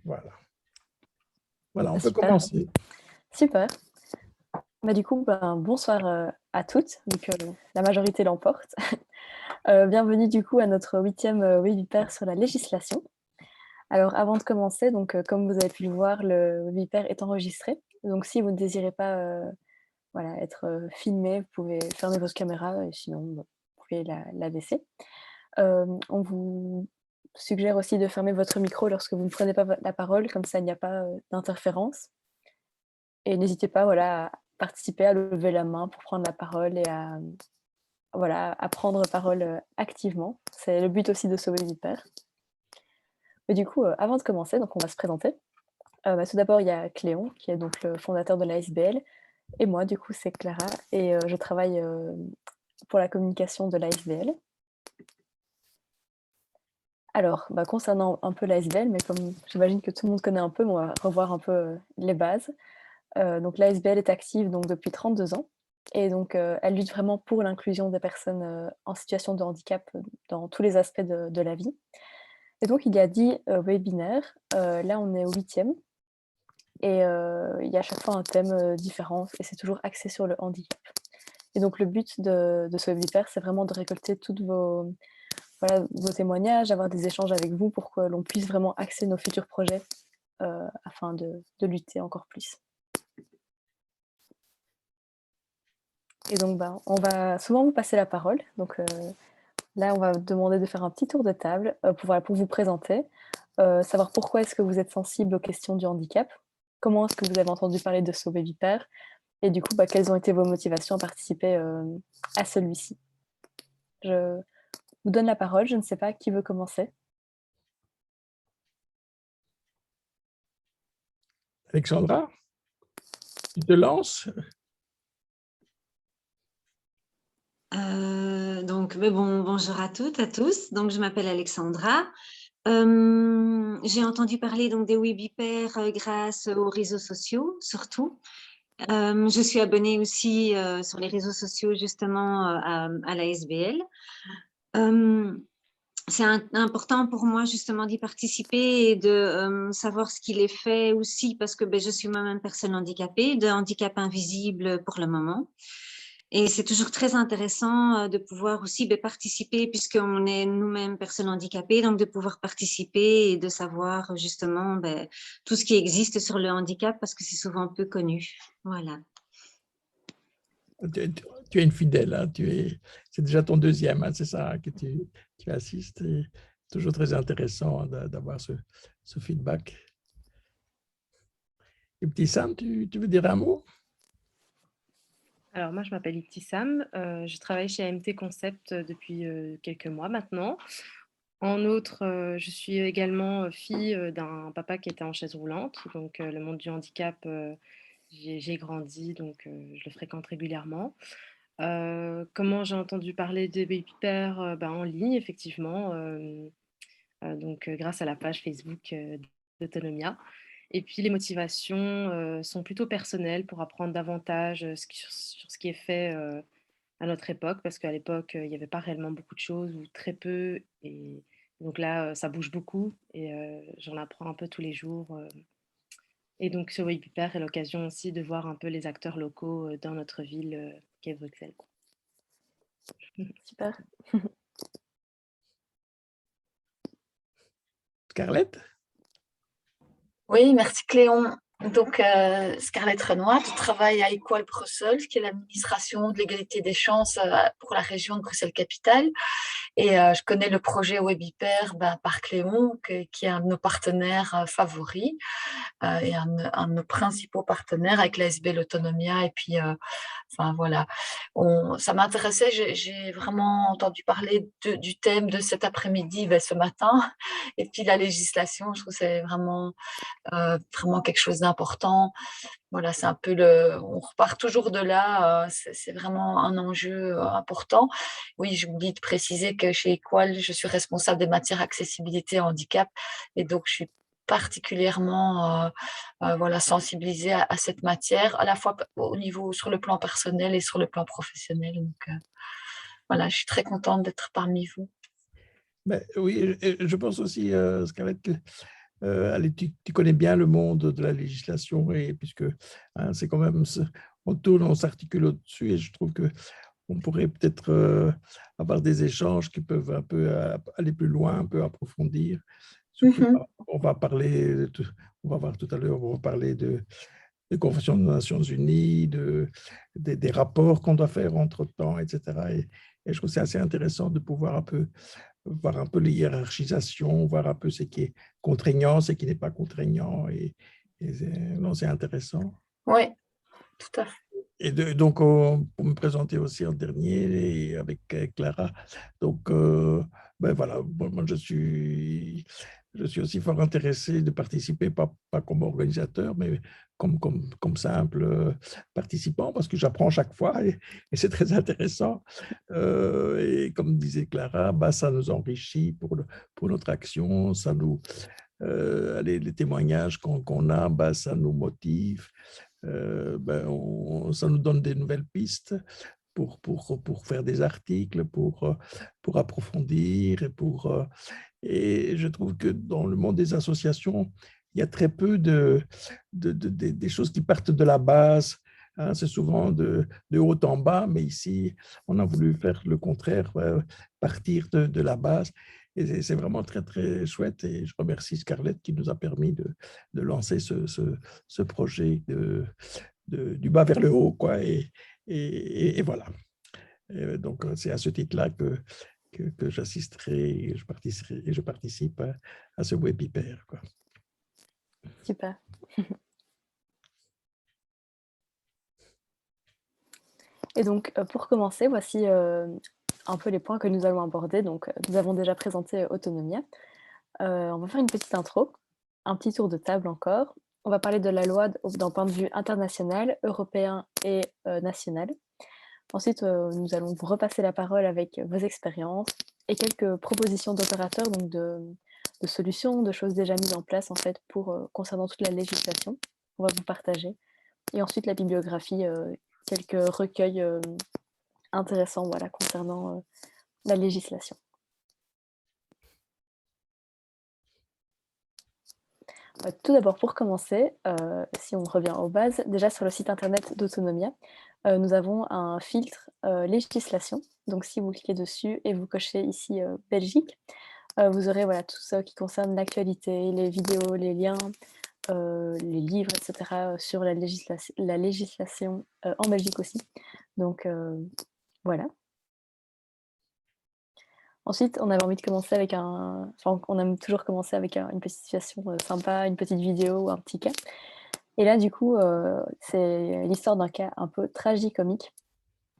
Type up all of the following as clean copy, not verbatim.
Voilà. Voilà, on peut Super. commencer. Super. Du coup, bonsoir à toutes, vu que la majorité l'emporte. Bienvenue du coup à notre 8e Webipair sur la législation. Alors avant de commencer, donc, comme vous avez pu le voir, le Webipair est enregistré. Donc si vous ne désirez pas voilà, être filmé, vous pouvez fermer votre caméra, et sinon vous pouvez la baisser. On vous suggère aussi de fermer votre micro lorsque vous ne prenez pas la parole, comme ça il n'y a pas d'interférence. Et n'hésitez pas voilà, à participer, à lever la main pour prendre la parole et à, voilà, à prendre parole activement. C'est le but aussi de ce Webipair. Mais du coup, avant de commencer, donc on va se présenter. Tout d'abord, il y a Cléon, qui est donc le fondateur de l'ASBL, et moi, du coup, c'est Clara, et je travaille pour la communication de l'ASBL. Alors, concernant un peu l'ASBL, mais comme j'imagine que tout le monde connaît un peu, on va revoir un peu les bases. Donc l'ASBL est active donc, depuis 32 ans, et donc elle lutte vraiment pour l'inclusion des personnes en situation de handicap dans tous les aspects de la vie. Et donc il y a 10 webinaires, là on est au 8e, et il y a à chaque fois un thème différent, et c'est toujours axé sur le handicap. Et donc le but de ce webinaire, c'est vraiment de récolter toutes vos témoignages, avoir des échanges avec vous pour que l'on puisse vraiment axer nos futurs projets afin de lutter encore plus. Et donc, on va souvent vous passer la parole. Donc là, on va vous demander de faire un petit tour de table pour vous présenter, savoir pourquoi est-ce que vous êtes sensible aux questions du handicap, comment est-ce que vous avez entendu parler de ce Webipair, et du coup, quelles ont été vos motivations à participer à celui-ci. Je vous donne la parole, je ne sais pas qui veut commencer. Alexandra, tu te lances? Bonjour à toutes, à tous. Donc, je m'appelle Alexandra. J'ai entendu parler donc, des Webipairs grâce aux réseaux sociaux, surtout. Je suis abonnée aussi sur les réseaux sociaux, justement, à la SBL. C'est important pour moi, justement, d'y participer et de savoir ce qu'il est fait aussi, parce que je suis moi-même personne handicapée, de handicap invisible pour le moment. Et c'est toujours très intéressant de pouvoir aussi participer, puisqu'on est nous-mêmes personnes handicapées, donc de pouvoir participer et de savoir justement tout ce qui existe sur le handicap, parce que c'est souvent peu connu. Voilà. Tu es une fidèle, hein, c'est déjà ton deuxième, hein, c'est ça, que tu assistes. Et toujours très intéressant d'avoir ce feedback. Et petit Sam, tu veux dire un mot? Alors moi, je m'appelle Ibtissam, je travaille chez AMT Concept depuis quelques mois maintenant. En outre, je suis également fille d'un papa qui était en chaise roulante, donc le monde du handicap, j'ai grandi, donc je le fréquente régulièrement. Comment j'ai entendu parler de Babypair en ligne, effectivement, donc grâce à la page Facebook d'Autonomia. Et puis les motivations sont plutôt personnelles pour apprendre davantage sur ce qui est fait à notre époque, parce qu'à l'époque, il n'y avait pas réellement beaucoup de choses ou très peu. Et donc là, ça bouge beaucoup et j'en apprends un peu tous les jours. Et donc ce Webipair est l'occasion aussi de voir un peu les acteurs locaux dans notre ville qui est Bruxelles. Super. Scarlett? Oui, merci Cléon. Donc, Scarlett Renoir, je travaille à Equal Brussels, qui est l'administration de l'égalité des chances pour la région de Bruxelles-Capitale. Et je connais le projet Webipair par Cléon, qui est un de nos partenaires favoris et un de nos principaux partenaires avec la SBL Autonomia. Et puis, enfin voilà, ça m'intéressait, j'ai vraiment entendu parler du thème de cet après-midi, ce matin. Et puis la législation, je trouve que c'est vraiment quelque chose d'important. Voilà, c'est un peu on repart toujours de là, c'est vraiment un enjeu important. Oui, j'oublie de préciser que chez Equal, je suis responsable des matières accessibilité et handicap, et donc je suis particulièrement sensibilisée à cette matière, à la fois sur le plan personnel et sur le plan professionnel. Donc voilà, je suis très contente d'être parmi vous. Mais oui, et je pense aussi, Scarlett, que allez, tu connais bien le monde de la législation, et puisque hein, c'est quand même, on tourne, on s'articule au-dessus, et je trouve que on pourrait peut-être avoir des échanges qui peuvent un peu aller plus loin, un peu approfondir. Surtout, on va parler, on va voir tout à l'heure, on va parler de Convention des Nations Unies, des rapports qu'on doit faire entre-temps, etc. Et je trouve que c'est assez intéressant de pouvoir un peu voir un peu les hiérarchisations, voir un peu ce qui est contraignant, ce qui n'est pas contraignant. Non, c'est intéressant. Oui, tout à fait. Et donc, pour me présenter aussi en dernier, et avec Clara, donc, ben voilà, moi je suis aussi fort intéressé de participer, pas comme organisateur, mais comme simple participant, parce que j'apprends chaque fois et c'est très intéressant. Et comme disait Clara, bah, ça nous enrichit pour notre action, ça nous, les témoignages qu'on a, bah, ça nous motive. Ben, ça nous donne des nouvelles pistes pour faire des articles, pour approfondir. Et je trouve que dans le monde des associations, il y a très peu des choses qui partent de la base. Hein, c'est souvent de haut en bas, mais ici, on a voulu faire le contraire, partir de la base. Et c'est vraiment très, très chouette. Et je remercie Scarlett qui nous a permis de lancer ce projet du bas vers le haut, quoi. Et voilà. Donc, c'est à ce titre-là que j'assisterai et je participe à ce webinaire, quoi. Super. Et donc, pour commencer, voici un peu les points que nous allons aborder. Donc, nous avons déjà présenté Autonomia. On va faire une petite intro, un petit tour de table encore. On va parler de la loi d'un point de vue international, européen et national. Ensuite, nous allons vous repasser la parole avec vos expériences et quelques propositions d'opérateurs, donc de solutions, de choses déjà mises en place en fait concernant toute la législation. On va vous partager. Et ensuite, la bibliographie, quelques recueils intéressants voilà, concernant la législation. Tout d'abord, pour commencer, si on revient aux bases, déjà sur le site internet d'Autonomia, nous avons un filtre législation. Donc, si vous cliquez dessus et vous cochez ici Belgique, vous aurez voilà, tout ça qui concerne l'actualité, les vidéos, les liens, les livres, etc. sur la législation en Belgique aussi. Donc, voilà. Ensuite, on avait envie de commencer avec on aime toujours commencer avec une petite situation sympa, une petite vidéo ou un petit cas. Et là, du coup, c'est l'histoire d'un cas un peu tragicomique.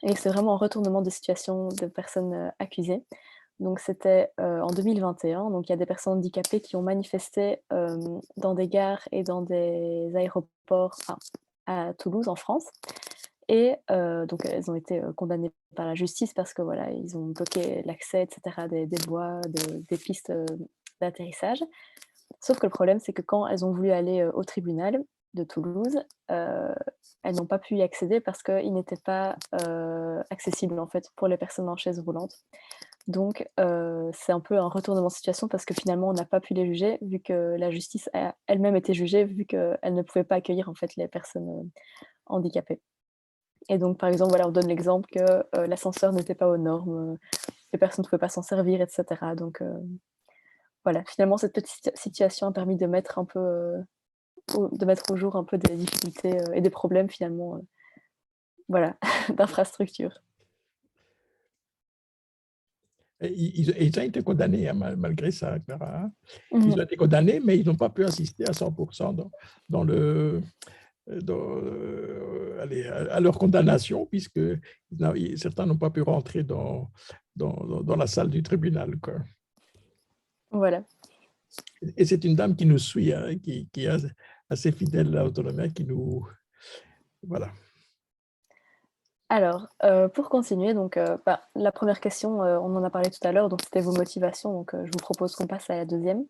Et c'est vraiment un retournement de situation de personnes accusées. Donc, c'était en 2021. Donc, il y a des personnes handicapées qui ont manifesté dans des gares et dans des aéroports à Toulouse, en France. Et donc, elles ont été condamnées par la justice parce que voilà, ils ont bloqué l'accès, etc., des voies, des pistes d'atterrissage. Sauf que le problème, c'est que quand elles ont voulu aller au tribunal de Toulouse, elles n'ont pas pu y accéder parce qu'il n'était pas accessible en fait pour les personnes en chaise roulante. Donc, c'est un peu un retournement de situation parce que finalement, on n'a pas pu les juger vu que la justice a elle-même été jugée vu qu'elle ne pouvait pas accueillir en fait les personnes handicapées. Et donc, par exemple, voilà, on donne l'exemple que l'ascenseur n'était pas aux normes, les personnes ne pouvaient pas s'en servir, etc. Donc, voilà, finalement, cette petite situation a permis de mettre un peu, de mettre au jour un peu des difficultés et des problèmes finalement, voilà, d'infrastructure. Ils ont été condamnés, hein, malgré ça, Clara. Hein. Ils Mmh. ont été condamnés, mais ils n'ont pas pu assister à 100% dans allez, à leur condamnation, puisque certains n'ont pas pu rentrer dans la salle du tribunal, quoi. Voilà. Et c'est une dame qui nous suit, hein, qui est assez fidèle à l'Autonomia, qui nous... Voilà. Alors, pour continuer, donc, la première question, on en a parlé tout à l'heure, donc c'était vos motivations, donc je vous propose qu'on passe à la deuxième.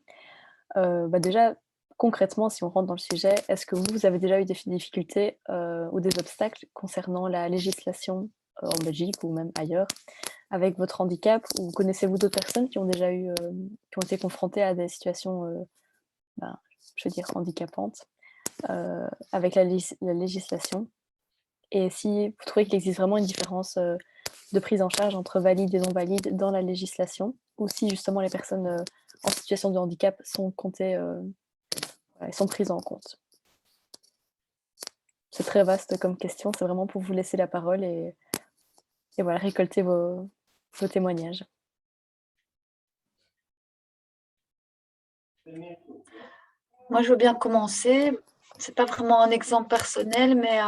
Déjà, concrètement, si on rentre dans le sujet, est-ce que vous avez déjà eu des difficultés ou des obstacles concernant la législation en Belgique ou même ailleurs, avec votre handicap, ou connaissez-vous d'autres personnes qui ont déjà qui ont été confrontées à des situations, je veux dire, handicapantes avec la législation? Et si vous trouvez qu'il existe vraiment une différence de prise en charge entre valides et non valides dans la législation, ou si justement les personnes en situation de handicap sont comptées et sont prises en compte? C'est très vaste comme question, c'est vraiment pour vous laisser la parole et voilà, récolter vos témoignages. Moi, je veux bien commencer. C'est pas vraiment un exemple personnel, mais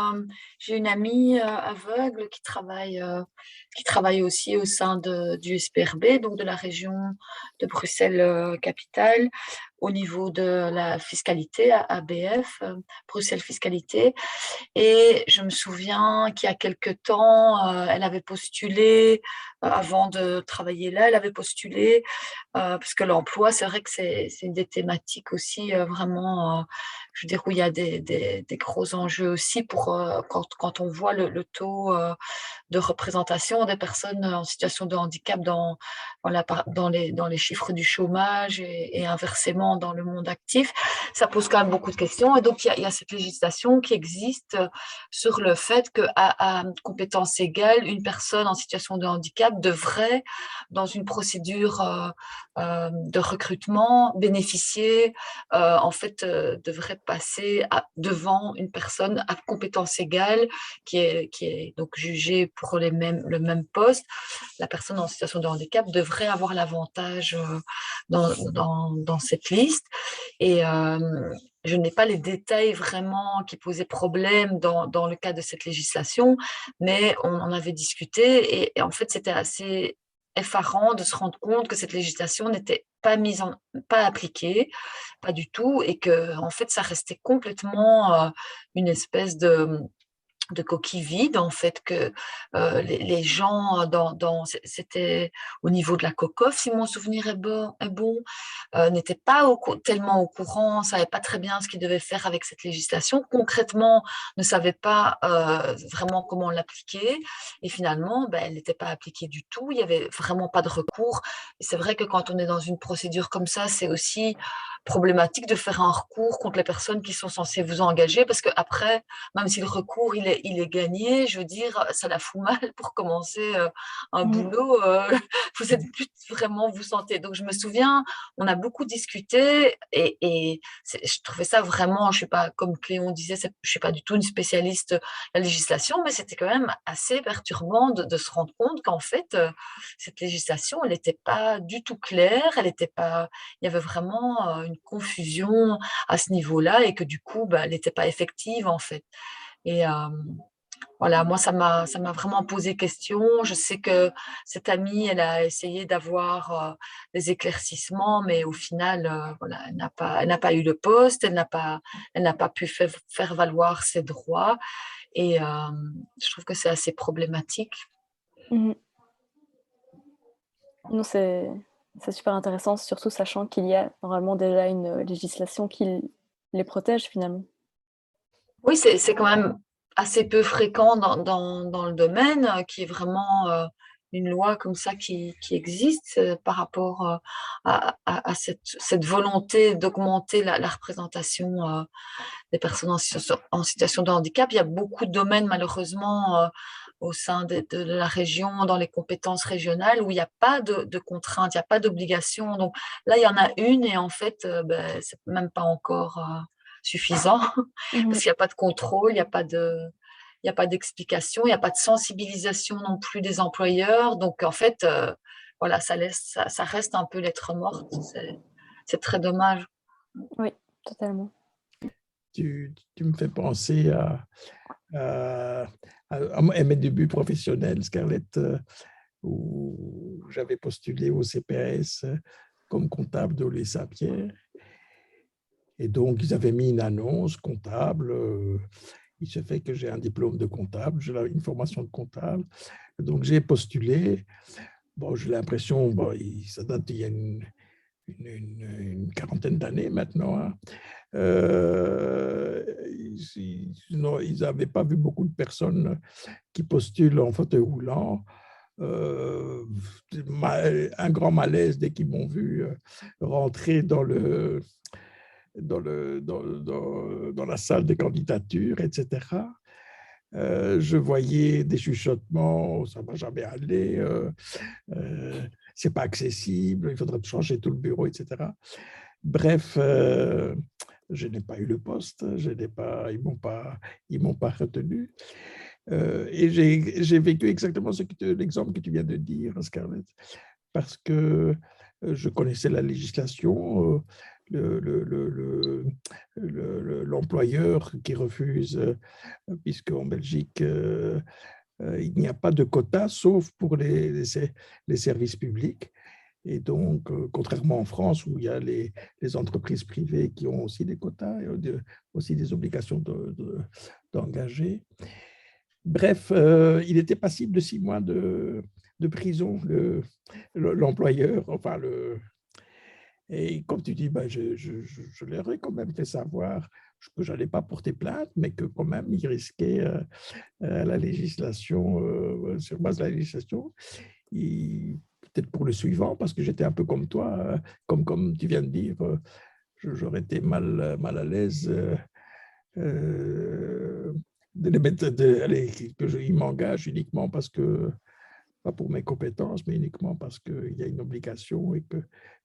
j'ai une amie aveugle qui travaille aussi au sein du SPRB, donc de la région de Bruxelles Capitale, au niveau de la fiscalité, à ABF, Bruxelles Fiscalité. Et je me souviens qu'il y a quelque temps, elle avait postulé, avant de travailler là, elle avait postulé, parce que l'emploi, c'est vrai que c'est une des thématiques aussi vraiment, je veux dire, où il y a des gros enjeux aussi pour quand on voit le taux de représentation des personnes en situation de handicap dans les chiffres du chômage et inversement dans le monde actif. Ça pose quand même beaucoup de questions. Et donc, il y a cette législation qui existe sur le fait qu'à compétence égale, une personne en situation de handicap devrait, dans une procédure de recrutement, bénéficier, devrait passer devant une personne à compétence égale qui est donc jugée pour le même poste. La personne en situation de handicap devrait avoir l'avantage dans cette liste. Et je n'ai pas les détails vraiment qui posaient problème dans le cas de cette législation, mais on en avait discuté et en fait, c'était assez effarant de se rendre compte que cette législation n'était pas appliquée, pas du tout, et que en fait, ça restait complètement une espèce de coquille vide, en fait, que les gens, c'était au niveau de la COCOF, si mon souvenir est bon, n'étaient pas tellement au courant, ne savaient pas très bien ce qu'ils devaient faire avec cette législation, concrètement, ne savaient pas vraiment comment l'appliquer, et finalement, elle n'était pas appliquée du tout, il n'y avait vraiment pas de recours. Et c'est vrai que quand on est dans une procédure comme ça, c'est aussi problématique de faire un recours contre les personnes qui sont censées vous engager, parce qu'après, même si le recours il est gagné, je veux dire, ça la fout mal pour commencer un boulot. Vous êtes plus vraiment vous sentez. Donc je me souviens, on a beaucoup discuté et je trouvais ça vraiment, je suis pas comme Cléon disait, je suis pas du tout une spécialiste de la législation, mais c'était quand même assez perturbant de se rendre compte qu'en fait cette législation, elle n'était pas du tout claire, elle était pas, il y avait vraiment une confusion à ce niveau-là et que du coup, elle n'était pas effective en fait. Et voilà, moi, ça m'a vraiment posé question. Je sais que cette amie, elle a essayé d'avoir des éclaircissements, mais au final, voilà, elle n'a pas eu le poste, elle n'a pas pu faire valoir ses droits. Et je trouve que c'est assez problématique. Non, c'est super intéressant, surtout sachant qu'il y a normalement déjà une législation qui les protège finalement. Oui, c'est quand même assez peu fréquent dans le domaine, qu'il y ait vraiment une loi comme ça qui existe par rapport à cette volonté d'augmenter la représentation des personnes en situation de handicap. Il y a beaucoup de domaines, malheureusement, au sein de la région, dans les compétences régionales, où il n'y a pas de contraintes, il n'y a pas d'obligations. Donc là, il y en a une et en fait, c'est même pas encore suffisant parce qu'il n'y a pas de contrôle, il n'y a pas d'explication, il n'y a pas de sensibilisation non plus des employeurs. Donc, en fait, voilà, ça reste un peu lettre morte. C'est très dommage. Oui, totalement. Tu me fais penser à mes débuts professionnels, Scarlett, où j'avais postulé au CPS comme comptable de Saint-Pierre. Et donc, ils avaient mis une annonce comptable. Il se fait que j'ai un diplôme de comptable, j'ai une formation de comptable. Donc, j'ai postulé. Bon, j'ai l'impression, ça date d'il y a une quarantaine d'années maintenant. Hein. Ils n'avaient pas vu beaucoup de personnes qui postulent en fauteuil roulant. un grand malaise dès qu'ils m'ont vu rentrer dans la salle des candidatures, etc. Je voyais des chuchotements, ça ne va jamais aller, c'est pas accessible, il faudrait changer tout le bureau, etc. Bref, je n'ai pas eu le poste, ils m'ont pas retenu. Et j'ai vécu exactement l'exemple que tu viens de dire, Scarlett, parce que je connaissais la législation, l'employeur qui refuse, puisqu'en Belgique, il n'y a pas de quota, sauf pour les services publics. Et donc, contrairement en France, où il y a les entreprises privées qui ont aussi des quotas et aussi des obligations d'engager. Bref, il était passible de 6 mois de prison, l'employeur, enfin et comme tu dis, ben, je leur ai quand même fait savoir que je n'allais pas porter plainte, mais que quand même, il risquait la législation, sur base de la législation, peut-être pour le suivant, parce que j'étais un peu comme toi, comme tu viens de dire, j'aurais été mal à l'aise de les mettre, qu'ils m'engagent uniquement parce que, pas pour mes compétences, mais uniquement parce qu'il y a une obligation et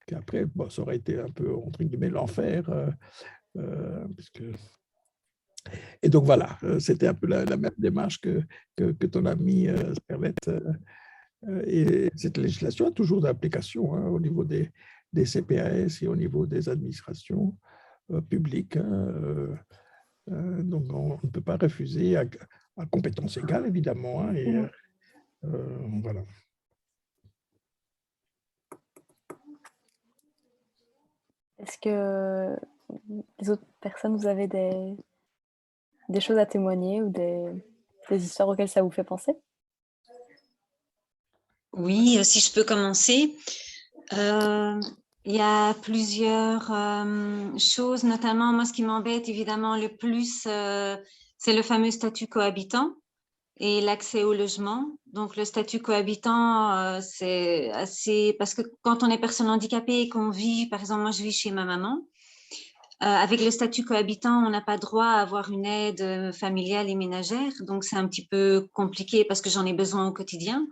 qu'après, bon, ça aurait été un peu, entre guillemets, l'enfer. Et donc voilà, c'était un peu la même démarche que ton ami Scarlett. Et cette législation a toujours d'application au niveau des CPAS et au niveau des administrations publiques. Donc, on ne peut pas refuser à compétence égale, évidemment. Et voilà. Est-ce que les autres personnes, vous avez des choses à témoigner ou des histoires auxquelles ça vous fait penser? Oui, si je peux commencer. Il y a plusieurs choses, notamment moi ce qui m'embête évidemment le plus, c'est le fameux statut cohabitant et l'accès au logement. Donc le statut cohabitant, c'est assez... Parce que quand on est personne handicapée et qu'on vit, par exemple moi je vis chez ma maman, avec le statut cohabitant, on n'a pas droit à avoir une aide familiale et ménagère. Donc c'est un petit peu compliqué parce que j'en ai besoin au quotidien.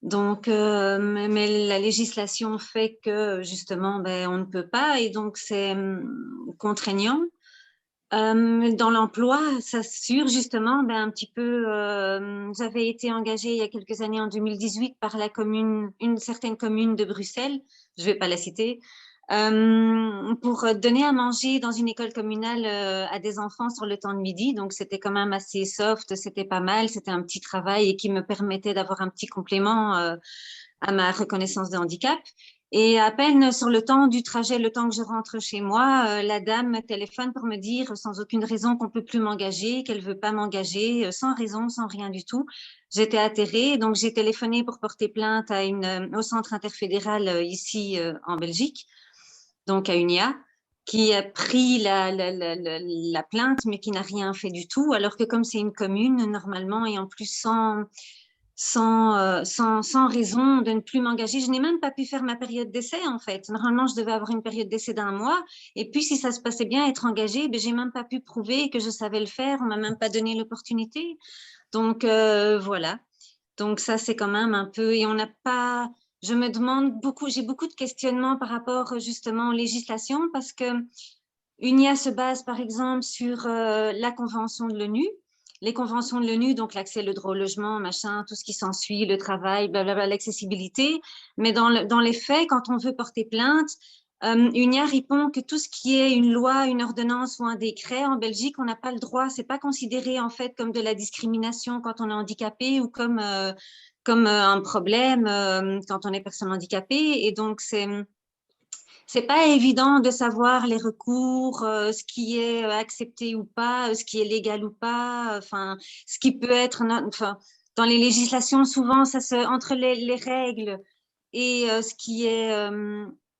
Donc, mais la législation fait que justement, ben, on ne peut pas et donc c'est contraignant. Dans l'emploi, ça assure justement ben, un petit peu. J'avais été engagée il y a quelques années, en 2018, par la commune, une certaine commune de Bruxelles, je ne vais pas la citer, pour donner à manger dans une école communale à des enfants sur le temps de midi. Donc, c'était quand même assez soft, c'était pas mal, c'était un petit travail et qui me permettait d'avoir un petit complément à ma reconnaissance de handicap. Et à peine sur le temps du trajet, le temps que je rentre chez moi, la dame me téléphone pour me dire sans aucune raison qu'on ne peut plus m'engager, qu'elle ne veut pas m'engager, sans raison, sans rien du tout. J'étais atterrée, donc j'ai téléphoné pour porter plainte au centre interfédéral ici en Belgique, donc à UNIA, qui a pris la plainte, mais qui n'a rien fait du tout, alors que comme c'est une commune, normalement, et en plus sans raison de ne plus m'engager. Je n'ai même pas pu faire ma période d'essai, en fait. Normalement, je devais avoir une période d'essai d'1 mois. Et puis, si ça se passait bien, être engagée, ben, je n'ai même pas pu prouver que je savais le faire. On ne m'a même pas donné l'opportunité. Donc, voilà. Donc, ça, c'est quand même un peu... Et on n'a pas... Je me demande beaucoup... J'ai beaucoup de questionnements par rapport, justement, aux législations parce que UNIA se base, par exemple, sur la Convention de l'ONU. Les conventions de l'ONU, donc l'accès, le droit au logement, machin, tout ce qui s'ensuit, le travail, blablabla, l'accessibilité. Mais dans les faits, quand on veut porter plainte, UNIA répond que tout ce qui est une loi, une ordonnance ou un décret, en Belgique, on n'a pas le droit. C'est pas considéré en fait comme de la discrimination quand on est handicapé ou comme un problème quand on est personne handicapée. Et donc, c'est pas évident de savoir les recours, ce qui est accepté ou pas, ce qui est légal ou pas, enfin, ce qui peut être, enfin, dans les législations, souvent, entre les règles et ce qui est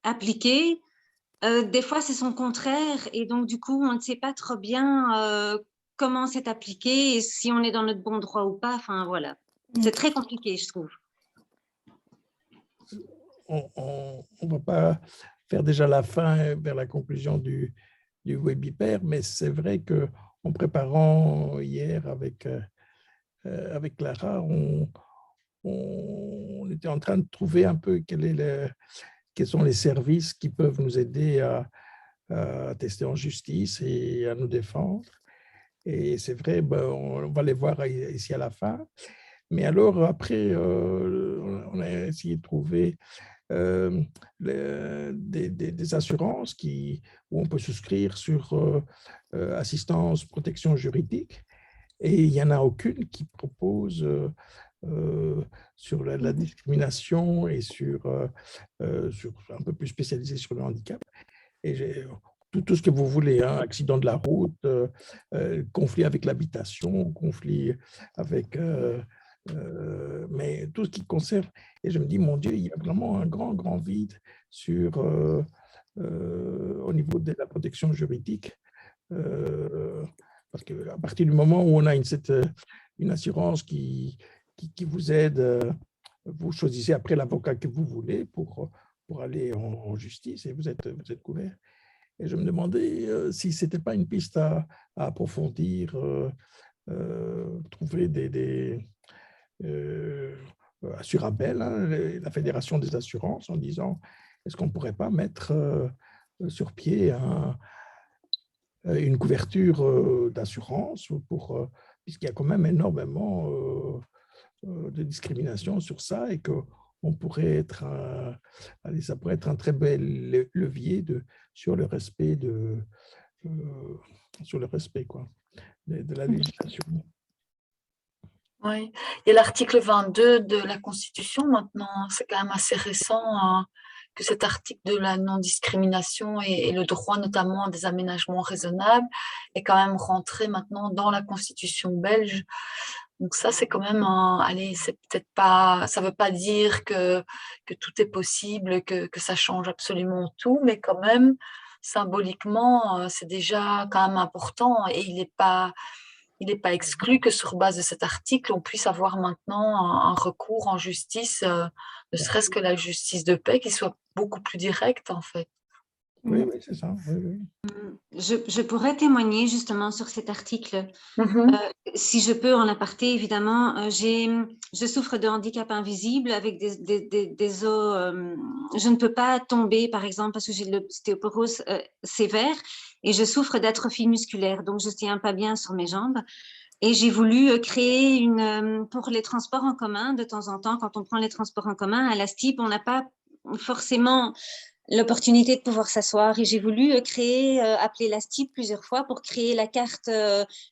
appliqué, des fois, c'est son contraire et donc, du coup, on ne sait pas trop bien comment c'est appliqué et si on est dans notre bon droit ou pas, enfin, voilà. C'est très compliqué, je trouve. on ne va pas faire déjà la fin vers la conclusion du webinaire, mais c'est vrai qu'en préparant hier avec Clara, on était en train de trouver un peu quels sont les services qui peuvent nous aider à tester en justice et à nous défendre. Et c'est vrai, on va les voir ici à la fin. Mais alors, après, on a essayé de trouver des assurances où on peut souscrire sur assistance, protection juridique. Et il n'y en a aucune qui propose sur la discrimination et sur un peu plus spécialisé sur le handicap. Et tout ce que vous voulez, hein, accident de la route, conflit avec l'habitation, conflit avec... mais tout ce qui concerne... Et je me dis, mon Dieu, il y a vraiment un grand, grand vide au niveau de la protection juridique. Parce qu'à partir du moment où on a une assurance qui vous aide, vous choisissez après l'avocat que vous voulez pour aller en justice et vous êtes couvert. Et je me demandais si ce n'était pas une piste à approfondir, trouver des Assurabel, hein, la Fédération des assurances, en disant est-ce qu'on ne pourrait pas mettre sur pied une couverture d'assurance puisqu'il y a quand même énormément de discrimination sur ça et qu'on pourrait être ça pourrait être un très bel levier sur le respect quoi, de la législation. Oui, il y a l'article 22 de la Constitution maintenant, c'est quand même assez récent que cet article de la non-discrimination et le droit notamment à des aménagements raisonnables est quand même rentré maintenant dans la Constitution belge. Donc ça, c'est quand même allez, c'est peut-être pas, ça veut pas dire que tout est possible, que ça change absolument tout, mais quand même, symboliquement, c'est déjà quand même important et il n'est pas exclu que sur base de cet article, on puisse avoir maintenant un recours en justice, ne serait-ce que la justice de paix, qui soit beaucoup plus directe, en fait. Oui, oui, c'est ça. Oui, oui. Je pourrais témoigner justement sur cet article. Si je peux, en aparté, évidemment, je souffre de handicap invisible avec des os. Je ne peux pas tomber, par exemple, parce que j'ai l'ostéoporose sévère et je souffre d'atrophie musculaire, donc je ne tiens pas bien sur mes jambes. Et j'ai voulu créer pour les transports en commun, de temps en temps, quand on prend les transports en commun, à la STIP, on n'a pas forcément l'opportunité de pouvoir s'asseoir et j'ai voulu appeler la STIP plusieurs fois pour créer la carte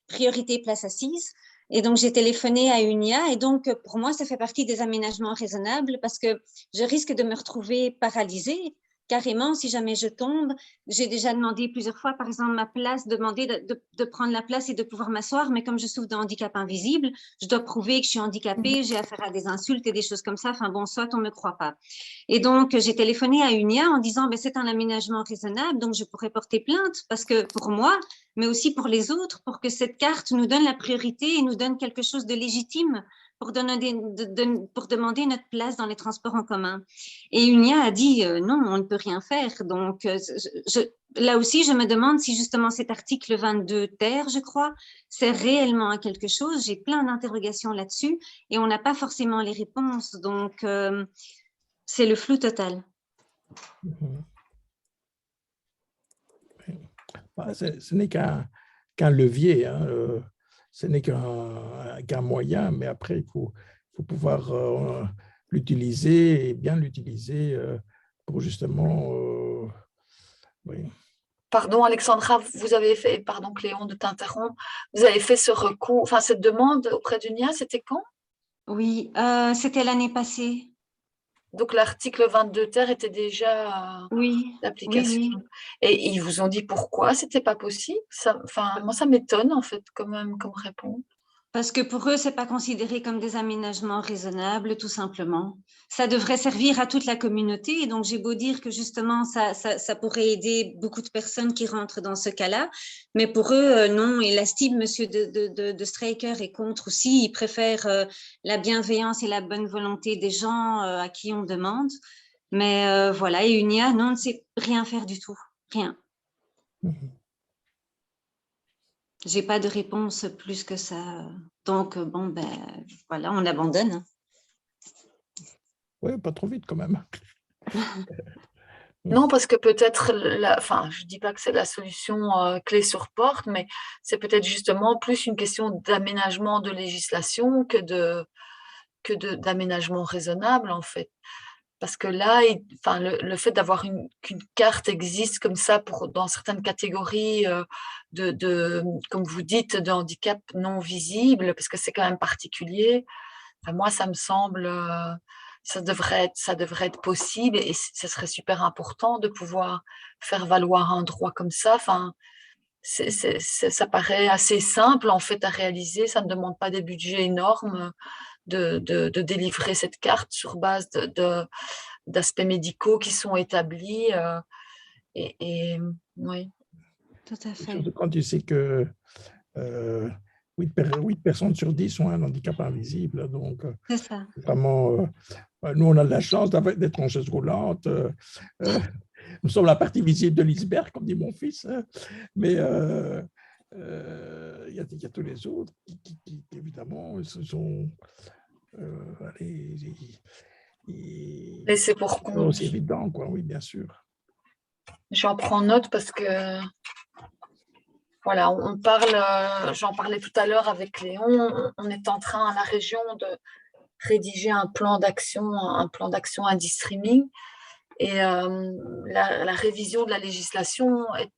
priorité place assise. Et donc, j'ai téléphoné à UNIA et donc, pour moi, ça fait partie des aménagements raisonnables parce que je risque de me retrouver paralysée carrément si jamais je tombe. J'ai déjà demandé plusieurs fois, par exemple, ma place, demander de prendre la place et de pouvoir m'asseoir, mais comme je souffre de handicap invisible, je dois prouver que je suis handicapée, j'ai affaire à des insultes et des choses comme ça. Enfin bon, soit on ne me croit pas. Et donc, j'ai téléphoné à UNIA en disant c'est un aménagement raisonnable, donc je pourrais porter plainte parce que pour moi, mais aussi pour les autres, pour que cette carte nous donne la priorité et nous donne quelque chose de légitime pour demander notre place dans les transports en commun. Et UNIA a dit non, on ne peut rien faire. Donc, là aussi, je me demande si justement cet article 22 ter, je crois, sert réellement à quelque chose. J'ai plein d'interrogations là-dessus et on n'a pas forcément les réponses. Donc, c'est le flou total. Ce n'est qu'un levier, hein. Ce n'est qu'un moyen, mais après, il faut pouvoir l'utiliser et bien l'utiliser pour justement... oui. Pardon, Alexandra, vous avez fait, pardon Cléon de t'interrompre, vous avez fait ce recours, enfin cette demande auprès d'UNIA, c'était quand? Oui, c'était l'année passée. Donc l'article 22 ter était déjà d'application. Oui. Et ils vous ont dit pourquoi c'était pas possible? Moi, ça m'étonne en fait quand même comme réponse. Parce que pour eux, ce n'est pas considéré comme des aménagements raisonnables, tout simplement. Ça devrait servir à toute la communauté. Et donc, j'ai beau dire que justement, ça pourrait aider beaucoup de personnes qui rentrent dans ce cas-là. Mais pour eux, non. Et la style, monsieur de Streicher est contre aussi. Il préfère la bienveillance et la bonne volonté des gens à qui on demande. Mais voilà, et UNIA, non, on ne sait rien faire du tout. Rien. J'ai pas de réponse plus que ça. Donc, bon, ben, voilà, on abandonne. Oui, pas trop vite quand même. Non, parce que peut-être, enfin, je ne dis pas que c'est la solution clé sur porte, mais c'est peut-être justement plus une question d'aménagement de législation d'aménagement raisonnable, en fait. Parce que là, enfin, le fait d'avoir qu'une carte existe comme ça dans certaines catégories comme vous dites, de handicap non visible, parce que c'est quand même particulier, enfin, moi, ça me semble, ça devrait être possible et ce serait super important de pouvoir faire valoir un droit comme ça. Enfin, ça paraît assez simple en fait à réaliser, ça ne demande pas des budgets énormes de délivrer cette carte sur base d'aspects médicaux qui sont établis. Oui. Tout à fait. Surtout quand tu sais que 8 personnes sur 10 ont un handicap invisible. Donc, c'est ça. Vraiment, nous, on a de la chance d'être en chaise roulante. Nous sommes la partie visible de l'iceberg, comme dit mon fils. Mais il y a tous les autres qui évidemment, se sont... Et c'est pour compte. C'est évident, quoi, oui, bien sûr. J'en prends note parce que, voilà, j'en parlais tout à l'heure avec Léon, on est en train à la région de rédiger un plan d'action anti-streaming. Et la révision de la législation est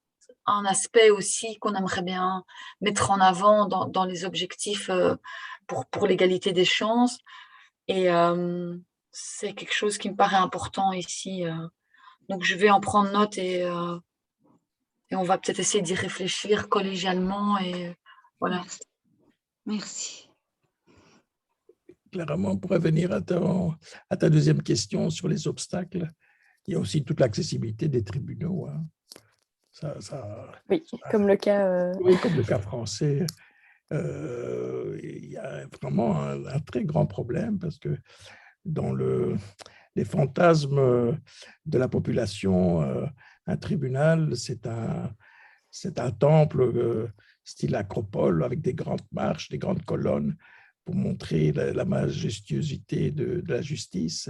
un aspect aussi qu'on aimerait bien mettre en avant dans les objectifs pour l'égalité des chances. Et c'est quelque chose qui me paraît important ici. Donc, je vais en prendre note et on va peut-être essayer d'y réfléchir collégialement. Et voilà. Merci. Clairement, on pourrait venir à ta deuxième question sur les obstacles. Il y a aussi toute l'accessibilité des tribunaux. Hein. Oui, comme le cas... Oui, comme le cas français. Il y a vraiment un très grand problème parce que dans les fantasmes de la population, un tribunal, c'est un temple style acropole avec des grandes marches, des grandes colonnes pour montrer la majestuosité de la justice.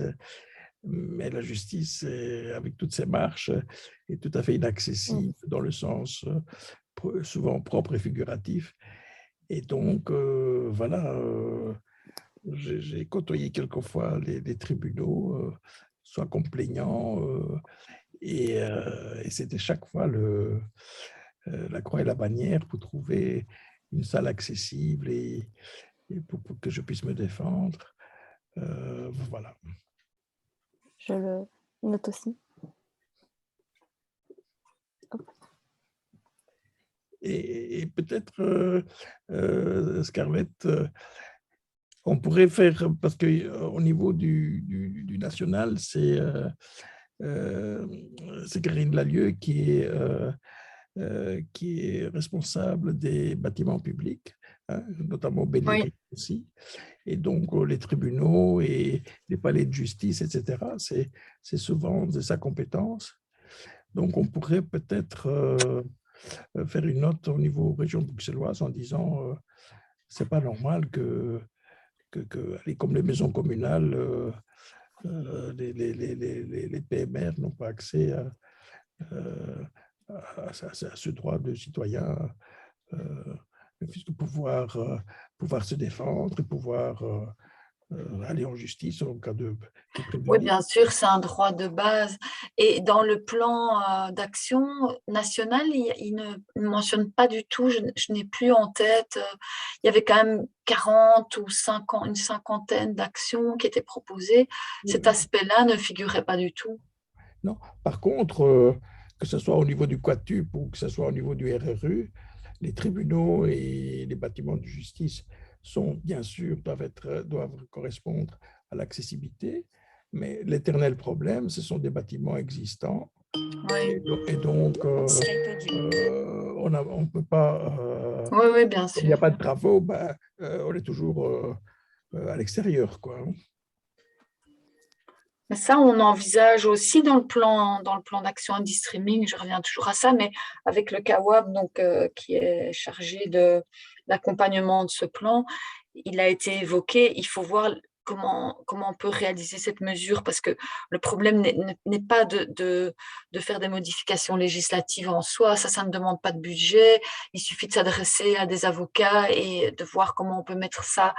Mais la justice, avec toutes ces marches, est tout à fait inaccessible dans le sens souvent propre et figuratif. Et donc, voilà, j'ai côtoyé quelquefois les tribunaux, soit comme plaignant, et c'était chaque fois la croix et la bannière pour trouver une salle accessible et pour que je puisse me défendre. Voilà. Je le note aussi. Et peut-être, Scarlett, on pourrait faire, parce qu'au niveau du national, c'est Karine Lallieu qui est responsable des bâtiments publics, hein, notamment Bénédicte aussi. Et donc, les tribunaux et les palais de justice, etc., c'est souvent de sa compétence. Donc, on pourrait peut-être faire une note au niveau région bruxelloise en disant c'est pas normal que comme les maisons communales, les PMR n'ont pas accès à ce droit de citoyen, puisque pouvoir se défendre et pouvoir aller en justice en cas de prévenir. Oui, bien sûr, c'est un droit de base. Et dans le plan d'action national, il ne mentionne pas du tout, je n'ai plus en tête, il y avait quand même 40 ou 50, une cinquantaine d'actions qui étaient proposées. Cet aspect-là ne figurait pas du tout. Non, par contre, que ce soit au niveau du Quatup ou que ce soit au niveau du RRU, les tribunaux et les bâtiments de justice bien sûr, doivent correspondre à l'accessibilité, mais l'éternel problème, ce sont des bâtiments existants. Oui, Et donc, on ne peut pas, oui, bien comme il n'y a sûr. pas de travaux, on est toujours à l'extérieur, quoi. Mais ça, on envisage aussi dans le plan d'action anti-streaming, je reviens toujours à ça, mais avec le CAWAB, donc, qui est chargé de l'accompagnement de ce plan, il a été évoqué, il faut voir comment on peut réaliser cette mesure, parce que le problème n'est pas de faire des modifications législatives en soi, ça ne demande pas de budget, il suffit de s'adresser à des avocats et de voir comment on peut mettre ça,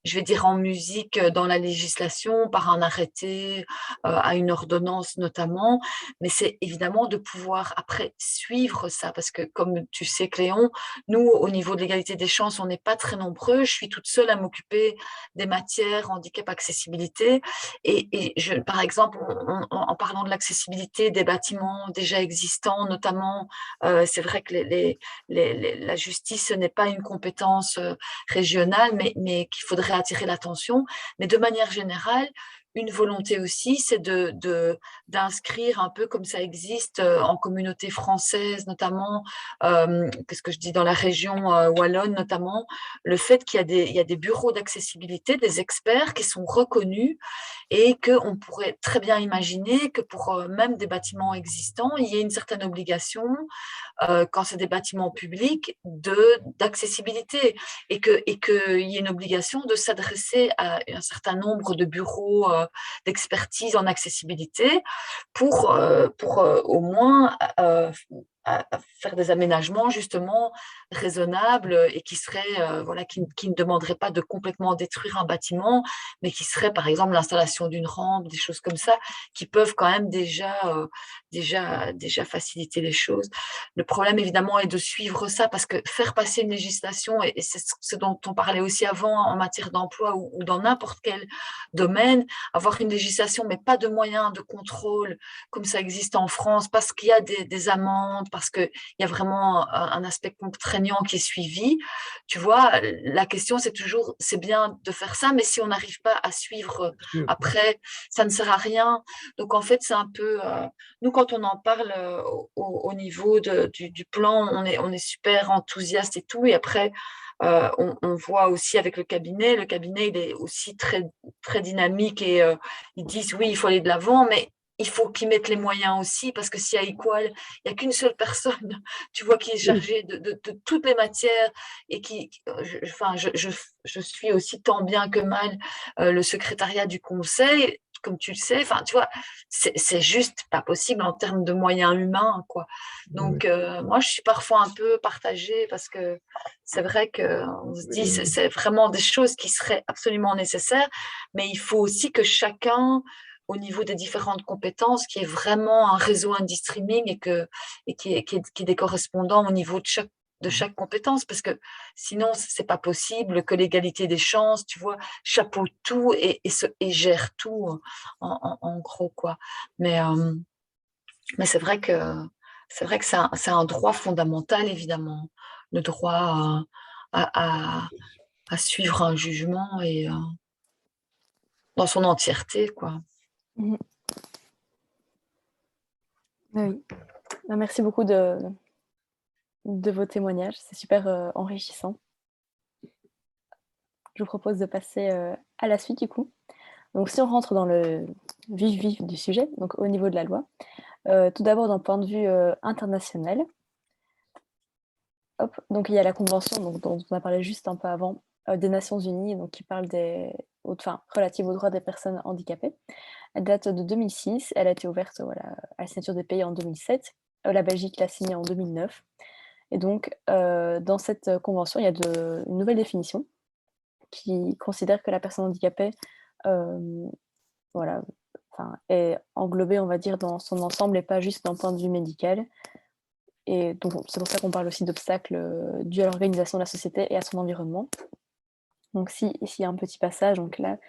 je vais dire, en musique dans la législation, par un arrêté, à une ordonnance notamment, mais c'est évidemment de pouvoir après suivre ça, parce que comme tu sais, Cléon, nous, au niveau de l'égalité des chances, on n'est pas très nombreux, je suis toute seule à m'occuper des matières handicap accessibilité, et par exemple, en parlant de l'accessibilité des bâtiments déjà existants, notamment, c'est vrai que la justice, ce n'est pas une compétence régionale, mais qu'il faudrait attirer l'attention. Mais de manière générale, une volonté aussi, c'est d'inscrire un peu comme ça existe en communauté française, notamment, qu'est-ce que je dis, dans la région wallonne notamment, le fait il y a des bureaux d'accessibilité, des experts qui sont reconnus et qu'on pourrait très bien imaginer que pour même des bâtiments existants, il y ait une certaine obligation quand c'est des bâtiments publics, d'accessibilité et qu'il y ait une obligation de s'adresser à un certain nombre de bureaux d'expertise en accessibilité pour au moins à faire des aménagements justement raisonnables et qui seraient voilà, qui ne demanderaient pas de complètement détruire un bâtiment, mais qui seraient par exemple l'installation d'une rampe, des choses comme ça, qui peuvent quand même déjà faciliter les choses. Le problème évidemment est de suivre ça, parce que faire passer une législation, et c'est ce dont on parlait aussi avant en matière d'emploi ou dans n'importe quel domaine, avoir une législation mais pas de moyens de contrôle comme ça existe en France, parce qu'il y a des amendes, parce qu'il y a vraiment un aspect contraignant qui est suivi. Tu vois, la question c'est toujours, c'est bien de faire ça, mais si on n'arrive pas à suivre après, ça ne sert à rien. Donc en fait, c'est un peu, nous quand on en parle au niveau du plan, on est super enthousiaste et tout, et après, on voit aussi avec le cabinet, il est aussi très, très dynamique et ils disent oui, il faut aller de l'avant, mais il faut qu'ils mettent les moyens aussi, parce que s'il y a Equal, il n'y a qu'une seule personne, tu vois, qui est chargée de toutes les matières et je suis aussi tant bien que mal le secrétariat du conseil, comme tu le sais, enfin, tu vois, c'est juste pas possible en termes de moyens humains, quoi. Donc, moi, je suis parfois un peu partagée, parce que c'est vrai qu'on se dit, c'est vraiment des choses qui seraient absolument nécessaires, mais il faut aussi que chacun, au niveau des différentes compétences, qu'il y ait vraiment un réseau indie-streaming et qu'il y ait des correspondants au niveau de chaque compétence, parce que sinon, c'est pas possible que l'égalité des chances, tu vois, chapeaute tout et gère tout, en gros, quoi. Mais, mais c'est vrai que c'est un droit fondamental, évidemment, le droit à suivre un jugement et dans son entièreté, quoi. Mhm. Oui. Merci beaucoup de vos témoignages, c'est super enrichissant. Je vous propose de passer à la suite du coup. Donc si on rentre dans le vif du sujet, donc au niveau de la loi, tout d'abord d'un point de vue international, hop, donc il y a la convention dont on a parlé juste un peu avant, des Nations Unies, donc qui parle relative aux droits des personnes handicapées. Elle date de 2006, elle a été ouverte à la signature des pays en 2007, la Belgique l'a signée en 2009. Et donc, dans cette convention, il y a une nouvelle définition qui considère que la personne handicapée est englobée, on va dire, dans son ensemble et pas juste d'un point de vue médical. Et donc, c'est pour ça qu'on parle aussi d'obstacles dus à l'organisation de la société et à son environnement. Donc, ici, il y a un petit passage. Donc là,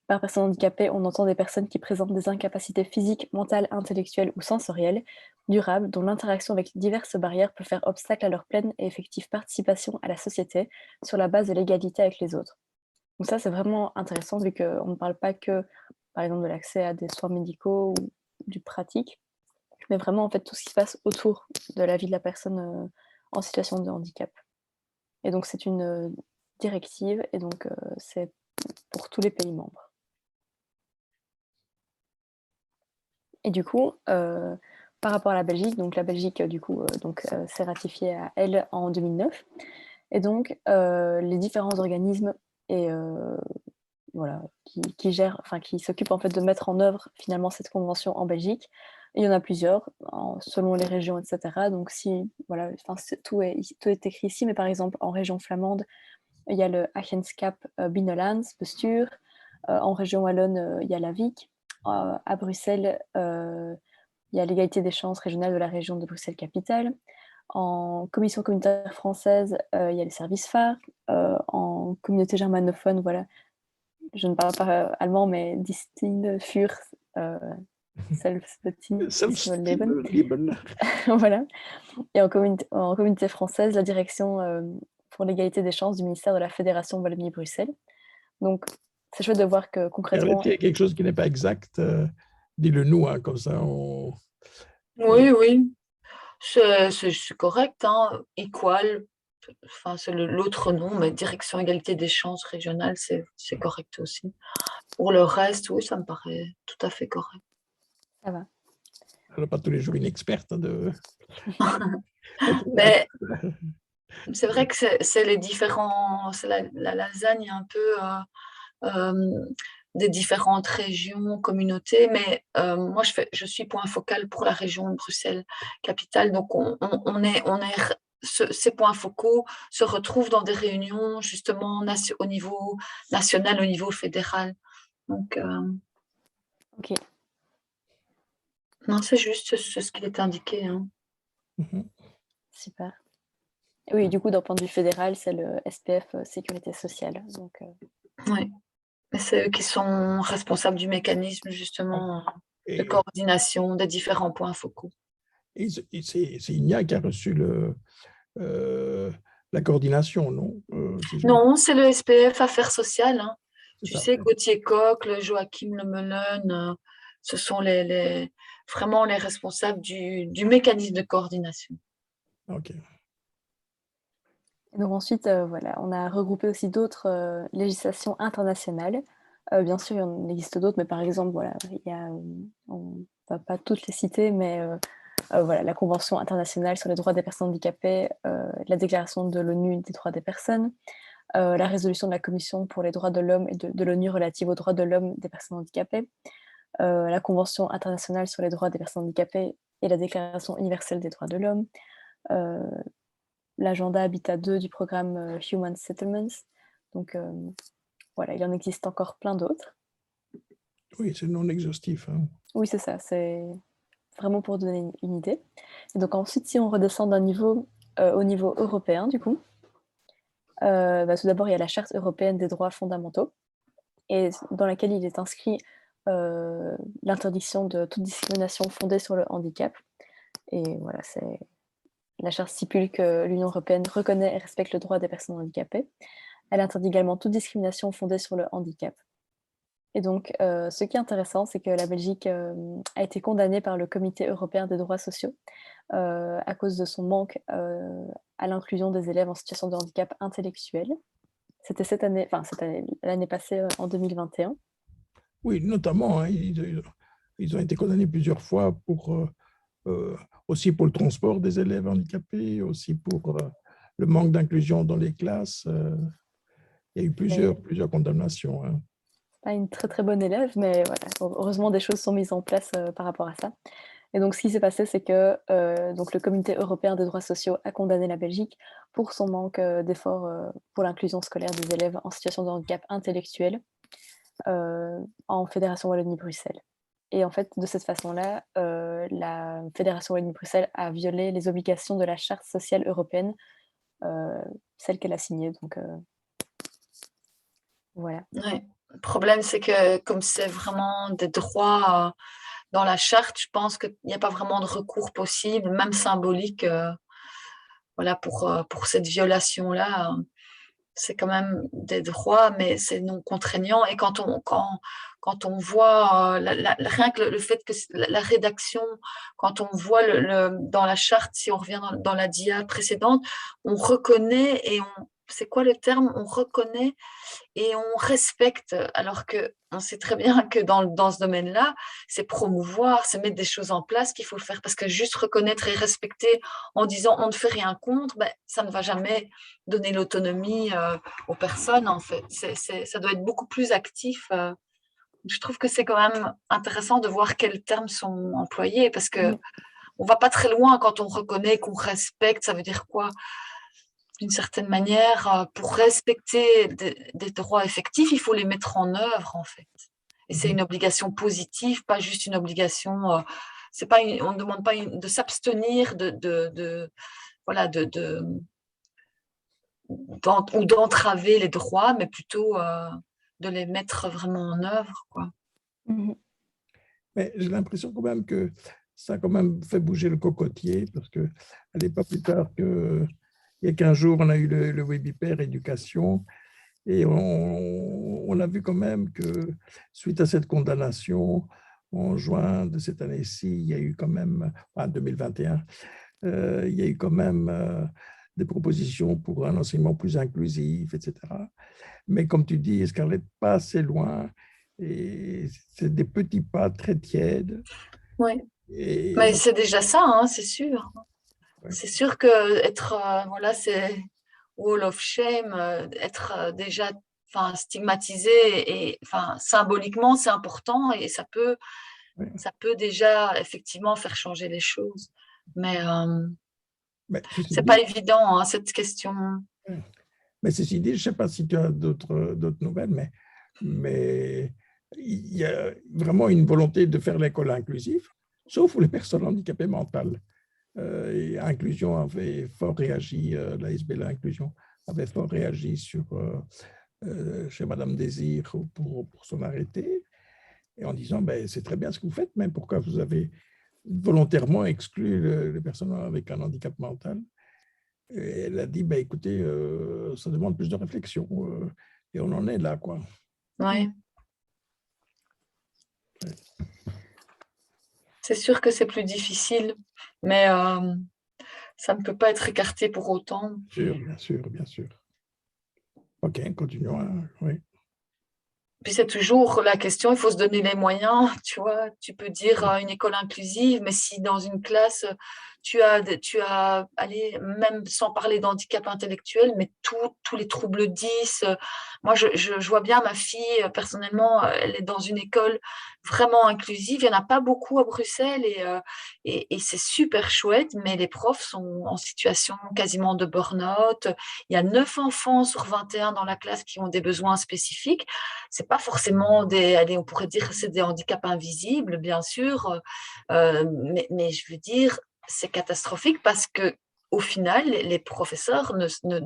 Par personne handicapée, on entend des personnes qui présentent des incapacités physiques, mentales, intellectuelles ou sensorielles, durables, dont l'interaction avec diverses barrières peut faire obstacle à leur pleine et effective participation à la société sur la base de l'égalité avec les autres. Donc ça, c'est vraiment intéressant vu qu'on ne parle pas que, par exemple, de l'accès à des soins médicaux ou du pratique, mais vraiment, en fait, tout ce qui se passe autour de la vie de la personne en situation de handicap. Et donc, c'est une directive, et donc c'est pour tous les pays membres. Et du coup, par rapport à la Belgique, donc la Belgique, s'est ratifiée à elle en 2009. Et donc, les différents organismes et voilà, qui gèrent, enfin qui s'occupent en fait de mettre en œuvre finalement cette convention en Belgique. Il y en a plusieurs, selon les régions, etc. Donc si, voilà, tout est écrit ici, mais par exemple en région flamande, il y a le Agentschap Binnenlands Bestuur. En région wallonne, il y a la VIC. À Bruxelles, il y a l'égalité des chances régionale de la région de Bruxelles-Capitale. En commission communautaire française, il y a les services phares. En communauté germanophone, voilà, je ne parle pas allemand, mais Distin für Selbstleben. Voilà. Et en communauté française, la direction pour l'égalité des chances du ministère de la Fédération Wallonie-Bruxelles. Donc, c'est chouette de voir que concrètement... Il y a quelque chose qui n'est pas exact, dis-le nous, hein, comme ça on... Oui, c'est correct, hein. Equal, enfin, c'est l'autre nom, mais direction égalité des chances régionales, c'est correct aussi. Pour le reste, oui, ça me paraît tout à fait correct. Ça va. Alors, pas tous les jours une experte de... Mais c'est vrai que c'est les différents, c'est la lasagne un peu des différentes régions, communautés, mais moi je suis point focal pour la région de Bruxelles-Capitale, donc ces points focaux se retrouvent dans des réunions justement au niveau national, au niveau fédéral. Donc, ok. Non, c'est juste ce qu'il est indiqué. Hein. Super. Oui, du coup, d'un point de vue fédéral, c'est le SPF Sécurité sociale. Donc, oui, c'est eux qui sont responsables du mécanisme justement de coordination des différents points focaux. Et c'est INIA qui a reçu la coordination, non Non, c'est le SPF Affaires sociales. Hein. Tu sais, oui. Gauthier Coq, Joachim Lemelen, ce sont vraiment les responsables du mécanisme de coordination. Ok. Et donc ensuite, voilà, on a regroupé aussi d'autres législations internationales. Bien sûr, il en existe d'autres, mais par exemple, voilà, on ne va pas toutes les citer, mais voilà, la Convention internationale sur les droits des personnes handicapées, la Déclaration de l'ONU des droits des personnes, la résolution de la Commission pour les droits de l'homme et de l'ONU relative aux droits de l'homme des personnes handicapées, la Convention internationale sur les droits des personnes handicapées et la Déclaration universelle des droits de l'homme, l'agenda Habitat 2 du programme Human Settlements. Donc voilà, il en existe encore plein d'autres. Oui, c'est non exhaustif. Hein. Oui, c'est ça, c'est vraiment pour donner une idée. Et donc ensuite, si on redescend d'un niveau au niveau européen, du coup, tout d'abord, il y a la Charte européenne des droits fondamentaux, et dans laquelle il est inscrit l'interdiction de toute discrimination fondée sur le handicap. Et voilà, la Charte stipule que l'Union européenne reconnaît et respecte le droit des personnes handicapées. Elle interdit également toute discrimination fondée sur le handicap. Et donc, ce qui est intéressant, c'est que la Belgique a été condamnée par le Comité européen des droits sociaux à cause de son manque à l'inclusion des élèves en situation de handicap intellectuel. C'était l'année passée, en 2021. Oui, notamment, hein, ils ont été condamnés plusieurs fois aussi pour le transport des élèves handicapés, aussi pour le manque d'inclusion dans les classes. Il y a eu plusieurs condamnations. Hein. Pas une très très bonne élève, mais voilà, heureusement des choses sont mises en place par rapport à ça. Et donc ce qui s'est passé, c'est que donc le Comité européen des droits sociaux a condamné la Belgique pour son manque d'efforts pour l'inclusion scolaire des élèves en situation de handicap intellectuel en Fédération Wallonie-Bruxelles. Et en fait, de cette façon-là, la Fédération Wallonie-Bruxelles a violé les obligations de la Charte sociale européenne, celle qu'elle a signée. Donc voilà. Ouais. Le problème, c'est que comme c'est vraiment des droits dans la charte, je pense qu'il n'y a pas vraiment de recours possible, même symbolique, voilà, pour cette violation-là. C'est quand même des droits, mais c'est non contraignant. Et quand on voit, rien que le fait que la rédaction, quand on voit dans la charte, si on revient dans la dia précédente, on reconnaît c'est quoi le terme? On reconnaît et on respecte, alors qu'on sait très bien que dans ce domaine-là, c'est promouvoir, c'est mettre des choses en place qu'il faut faire, parce que juste reconnaître et respecter en disant on ne fait rien contre, ben, ça ne va jamais donner l'autonomie aux personnes, en fait. Ça doit être beaucoup plus actif. Je trouve que c'est quand même intéressant de voir quels termes sont employés, parce que on va pas très loin quand on reconnaît, qu'on respecte. Ça veut dire quoi? D'une certaine manière, pour respecter des droits effectifs, il faut les mettre en œuvre, en fait. Et c'est une obligation positive, pas juste une obligation. C'est pas on ne demande pas de s'abstenir voilà, ou d'entraver les droits, mais plutôt de les mettre vraiment en œuvre, quoi. Mais j'ai l'impression quand même que ça a quand même fait bouger le cocotier, parce que n'est pas plus tard que il y a 15 jours, on a eu le Webipère éducation, et on a vu quand même que suite à cette condamnation, en juin de cette année-ci, il y a eu quand même, en 2021, il y a eu quand même des propositions pour un enseignement plus inclusif, etc. Mais comme tu dis, Scarlett, pas assez loin, et c'est des petits pas très tièdes. Oui, Et mais c'est déjà ça, hein, c'est sûr. ouais. C'est sûr que voilà, c'est wall of shame, être déjà stigmatisé et symboliquement, c'est important et ça peut déjà effectivement faire changer les choses. Mais c'est pas évident, hein, cette question. Mais ceci dit, je ne sais pas si tu as d'autres nouvelles, mais il y a vraiment une volonté de faire l'école inclusive, sauf pour les personnes handicapées mentales. Et Inclusion avait fort réagi, la SBL Inclusion avait fort réagi chez Madame Désir pour son arrêté, et en disant, ben, c'est très bien ce que vous faites, mais pourquoi vous avez volontairement exclu les personnes avec un handicap mental? Et elle a dit, ben, écoutez, ça demande plus de réflexion, et on en est là, quoi. Ouais. C'est sûr que c'est plus difficile, mais ça ne peut pas être écarté pour autant. Bien sûr, bien sûr. OK, continuons. Oui. Puis c'est toujours la question, il faut se donner les moyens, tu vois. Tu peux dire une école inclusive, mais si dans une classe, tu as allez, même sans parler d'handicap intellectuel, mais tous les troubles 10. Moi, je vois bien ma fille, personnellement, elle est dans une école vraiment inclusive. Il n'y en a pas beaucoup à Bruxelles et c'est super chouette, mais les profs sont en situation quasiment de burn-out. Il y a 9 enfants sur 21 dans la classe qui ont des besoins spécifiques. C'est pas forcément on pourrait dire que c'est des handicaps invisibles, bien sûr, mais je veux dire, c'est catastrophique parce que au final, les professeurs elles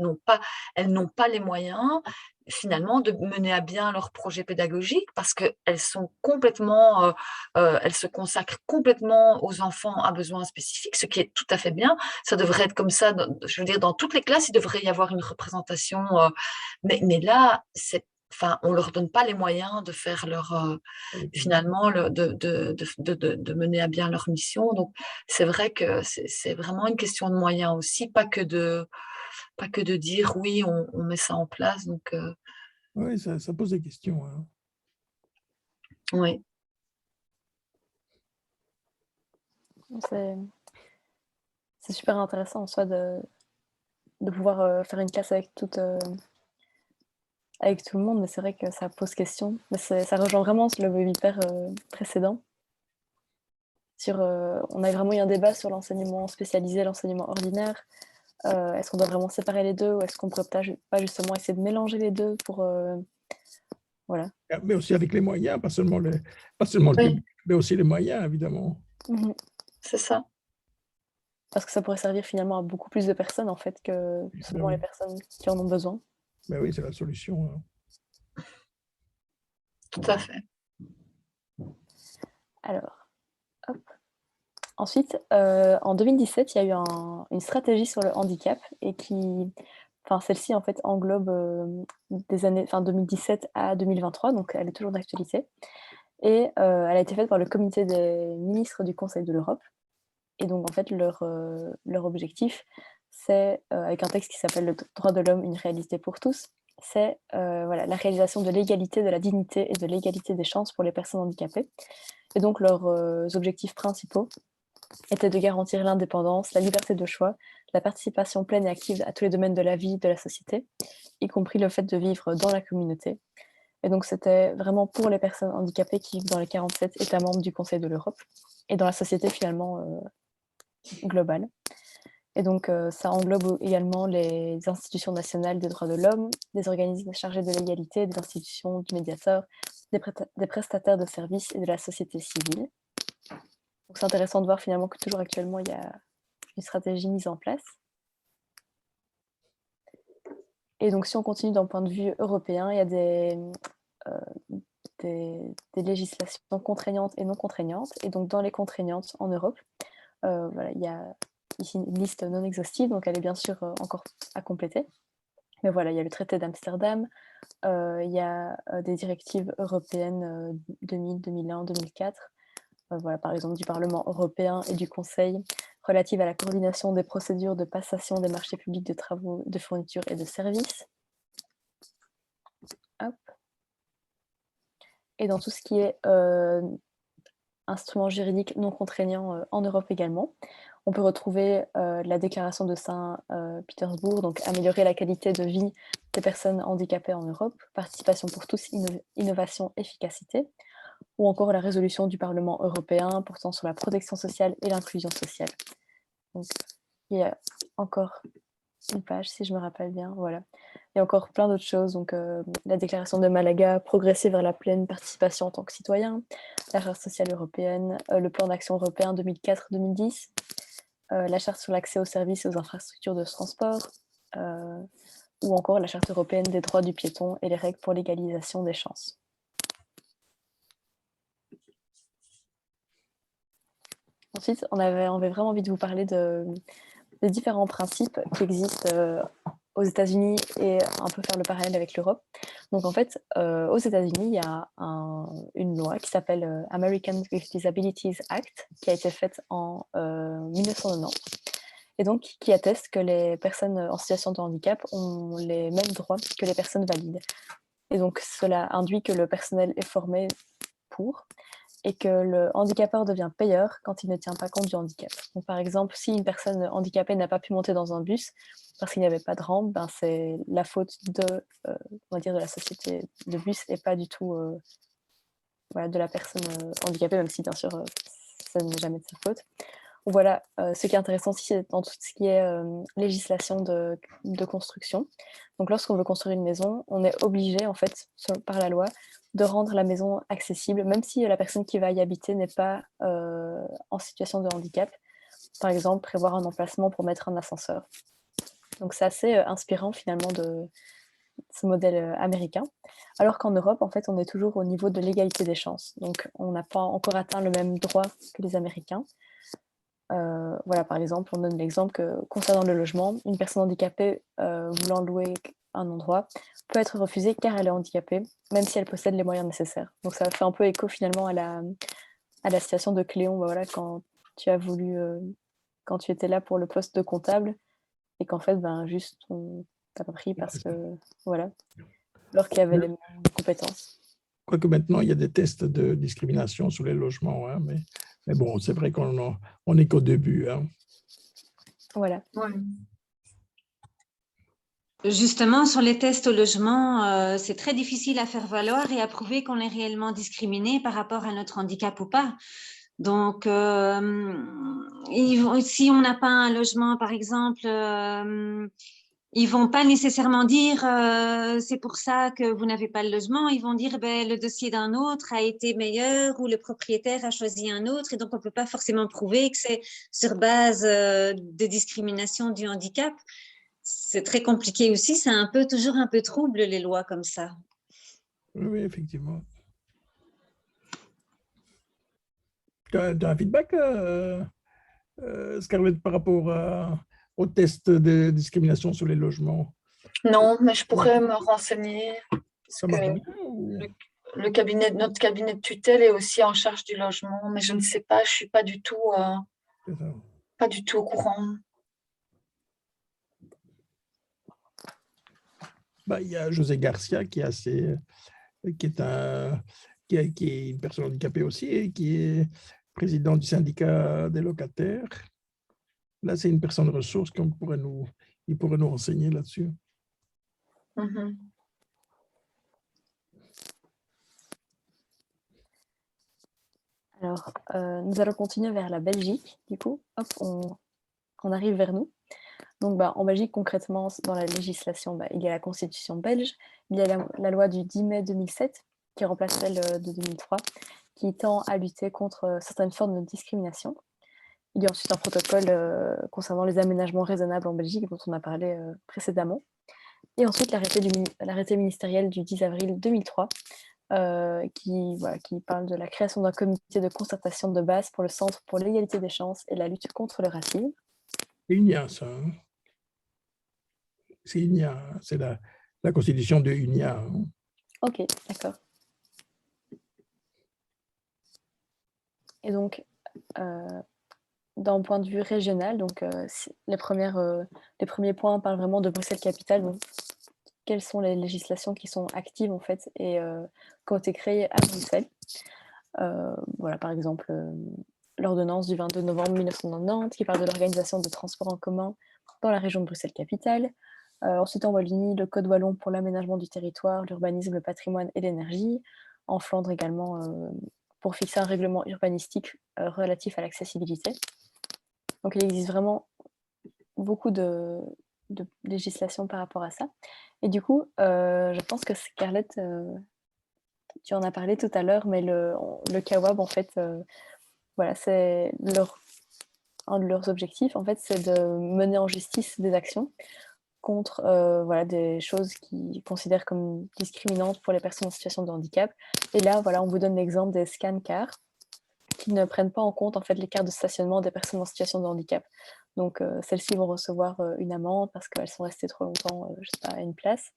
n'ont pas les moyens finalement de mener à bien leur projet pédagogique parce qu'elles sont complètement, elles se consacrent complètement aux enfants à besoins spécifiques, ce qui est tout à fait bien. Ça devrait être comme ça, je veux dire, dans toutes les classes, il devrait y avoir une représentation, mais là, on leur donne pas les moyens de faire finalement, de mener à bien leur mission. Donc, c'est vrai que c'est vraiment une question de moyens aussi, pas que de dire oui, on met ça en place. Donc, Oui, ça pose des questions. Hein. Oui. C'est super intéressant en soi de pouvoir faire une classe avec tout le monde, mais c'est vrai que ça pose question. Mais ça rejoint vraiment le webinaire précédent. On a vraiment eu un débat sur l'enseignement spécialisé, l'enseignement ordinaire. Est-ce qu'on doit vraiment séparer les deux ou est-ce qu'on pourrait pas justement essayer de mélanger les deux pour voilà. Mais aussi avec les moyens, pas seulement le public, mais aussi les moyens, évidemment. C'est ça. Parce que ça pourrait servir finalement à beaucoup plus de personnes en fait que seulement les personnes qui en ont besoin. Mais oui, c'est la solution. Hein. Tout à fait. Alors, hop. Ensuite, en 2017, il y a eu une stratégie sur le handicap et celle-ci en fait englobe des années 2017 à 2023, donc elle est toujours d'actualité. Et elle a été faite par le comité des ministres du Conseil de l'Europe. Et donc en fait, leur objectif, c'est, avec un texte qui s'appelle « Le droit de l'homme, une réalité pour tous », c'est voilà, la réalisation de l'égalité, de la dignité et de l'égalité des chances pour les personnes handicapées. Et donc leurs objectifs principaux était de garantir l'indépendance, la liberté de choix, la participation pleine et active à tous les domaines de la vie de la société, y compris le fait de vivre dans la communauté. Et donc c'était vraiment pour les personnes handicapées qui vivent dans les 47 États membres du Conseil de l'Europe et dans la société finalement globale. Et donc ça englobe également les institutions nationales des droits de l'homme, des organismes chargés de l'égalité, des institutions du médiateur, des prestataires de services et de la société civile. Donc c'est intéressant de voir finalement que toujours actuellement, il y a une stratégie mise en place. Et donc si on continue d'un point de vue européen, il y a des législations contraignantes et non contraignantes. Et donc dans les contraignantes en Europe, voilà, il y a ici une liste non exhaustive, donc elle est bien sûr encore à compléter. Mais voilà, il y a le traité d'Amsterdam, il y a des directives européennes 2000, 2001, 2004, voilà, par exemple du Parlement européen et du Conseil, relatives à la coordination des procédures de passation des marchés publics de travaux, de fournitures et de services. Hop. Et dans tout ce qui est instruments juridiques non contraignants en Europe également, on peut retrouver la déclaration de Saint-Pétersbourg, donc améliorer la qualité de vie des personnes handicapées en Europe, participation pour tous, innovation, efficacité, ou encore la résolution du Parlement européen portant sur la protection sociale et l'inclusion sociale. Donc, il y a encore une page, si je me rappelle bien, voilà. Il y a encore plein d'autres choses, donc la déclaration de Malaga, progresser vers la pleine participation en tant que citoyen, la charte sociale européenne, le plan d'action européen 2004-2010, la charte sur l'accès aux services et aux infrastructures de transport, ou encore la charte européenne des droits du piéton et les règles pour l'égalisation des chances. Ensuite, on avait vraiment envie de vous parler des différents principes qui existent aux États-Unis et un peu faire le parallèle avec l'Europe. Donc en fait, aux États-Unis, il y a une loi qui s'appelle American with Disabilities Act, qui a été faite en 1990, et donc qui atteste que les personnes en situation de handicap ont les mêmes droits que les personnes valides. Et donc cela induit que le personnel est formé pour, et que le handicapeur devient payeur quand il ne tient pas compte du handicap. Donc, par exemple, si une personne handicapée n'a pas pu monter dans un bus parce qu'il n'y avait pas de rampe, ben, c'est la faute on va dire de la société de bus et pas du tout voilà, de la personne handicapée, même si bien sûr ça n'est jamais de sa faute. Donc, voilà, ce qui est intéressant aussi, c'est dans tout ce qui est législation de construction. Donc lorsqu'on veut construire une maison, on est obligé, en fait, par la loi, de rendre la maison accessible, même si la personne qui va y habiter n'est pas en situation de handicap. Par exemple, prévoir un emplacement pour mettre un ascenseur. Donc c'est assez inspirant finalement de ce modèle américain. Alors qu'en Europe, en fait, on est toujours au niveau de l'égalité des chances. Donc on n'a pas encore atteint le même droit que les Américains. Voilà, par exemple, on donne l'exemple que concernant le logement, une personne handicapée voulant louer un endroit peut être refusée car elle est handicapée, même si elle possède les moyens nécessaires. Donc ça fait un peu écho finalement à la situation de Cléon, voilà, quand tu as voulu, quand tu étais là pour le poste de comptable, et qu'en fait, ben, juste, on t'a pas pris parce que, voilà, alors qu'il y avait les mêmes compétences. Quoique maintenant, il y a des tests de discrimination sur les logements, hein, mais bon, c'est vrai qu'on n'est qu'au début. Hein. Voilà. Ouais. Justement, sur les tests au logement, c'est très difficile à faire valoir et à prouver qu'on est réellement discriminé par rapport à notre handicap ou pas. Donc, si on n'a pas un logement, par exemple, ils vont pas nécessairement dire c'est pour ça que vous n'avez pas le logement. Ils vont dire le dossier d'un autre a été meilleur ou le propriétaire a choisi un autre, et donc on peut pas forcément prouver que c'est sur base de discrimination du handicap. C'est très compliqué aussi. C'est toujours un peu trouble les lois comme ça. Oui, effectivement. Tu as un feedback, Scarlett, par rapport au test de discrimination sur les logements? Non, mais je pourrais me renseigner parce Ça que marche bien ou... notre cabinet de tutelle est aussi en charge du logement, mais je ne sais pas, je suis pas du tout C'est ça. au courant. Bah, il y a José Garcia qui est assez, qui est qui est une personne handicapée aussi et qui est président du syndicat des locataires. Là, c'est une personne ressource il pourrait nous renseigner là-dessus. Mhm. Alors, nous allons continuer vers la Belgique, du coup. Hop, on arrive vers nous. Donc, en Belgique, concrètement, dans la législation, il y a la Constitution belge, il y a la loi du 10 mai 2007, qui remplace celle de 2003, qui tend à lutter contre certaines formes de discrimination. Il y a ensuite un protocole concernant les aménagements raisonnables en Belgique, dont on a parlé précédemment. Et ensuite, l'arrêté ministériel du 10 avril 2003, qui parle de la création d'un comité de concertation de base pour le Centre pour l'égalité des chances et la lutte contre le racisme. C'est UNIA, ça. Hein? C'est UNIA, c'est la constitution de UNIA. Hein? Ok, d'accord. Et donc, d'un point de vue régional, donc, les premiers points parlent vraiment de Bruxelles-Capitale. Donc, quelles sont les législations qui sont actives en fait et qui ont été créées à Bruxelles. Voilà, par exemple, l'ordonnance du 22 novembre 1990 qui parle de l'organisation de transports en commun dans la région de Bruxelles-Capitale. Ensuite, en Wallonie, le Code wallon pour l'aménagement du territoire, l'urbanisme, le patrimoine et l'énergie. En Flandre également, pour fixer un règlement urbanistique relatif à l'accessibilité. Donc, il existe vraiment beaucoup de législation par rapport à ça. Et du coup, je pense que Scarlett, tu en as parlé tout à l'heure, mais le CAWAB, en fait, voilà, c'est un de leurs objectifs, en fait, c'est de mener en justice des actions contre voilà, des choses qu'ils considèrent comme discriminantes pour les personnes en situation de handicap. Et là, voilà, on vous donne l'exemple des scan-cars qui ne prennent pas en compte en fait, les cartes de stationnement des personnes en situation de handicap. Donc, celles-ci vont recevoir une amende parce qu'elles sont restées trop longtemps je sais pas, à une place.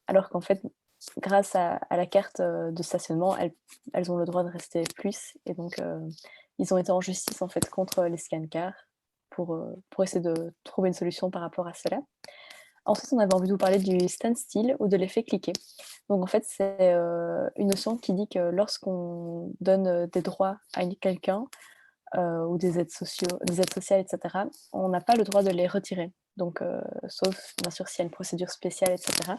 Alors qu'en fait, grâce à la carte de stationnement, elles ont le droit de rester plus. Et donc, ils ont été en justice en fait, contre les scan-cars pour essayer de trouver une solution par rapport à cela. Ensuite, on avait envie de vous parler du standstill ou de l'effet cliquet. Donc, en fait, c'est une notion qui dit que lorsqu'on donne des droits à quelqu'un ou des aides sociales, etc., on n'a pas le droit de les retirer. Donc, sauf, bien sûr, s'il y a une procédure spéciale, etc.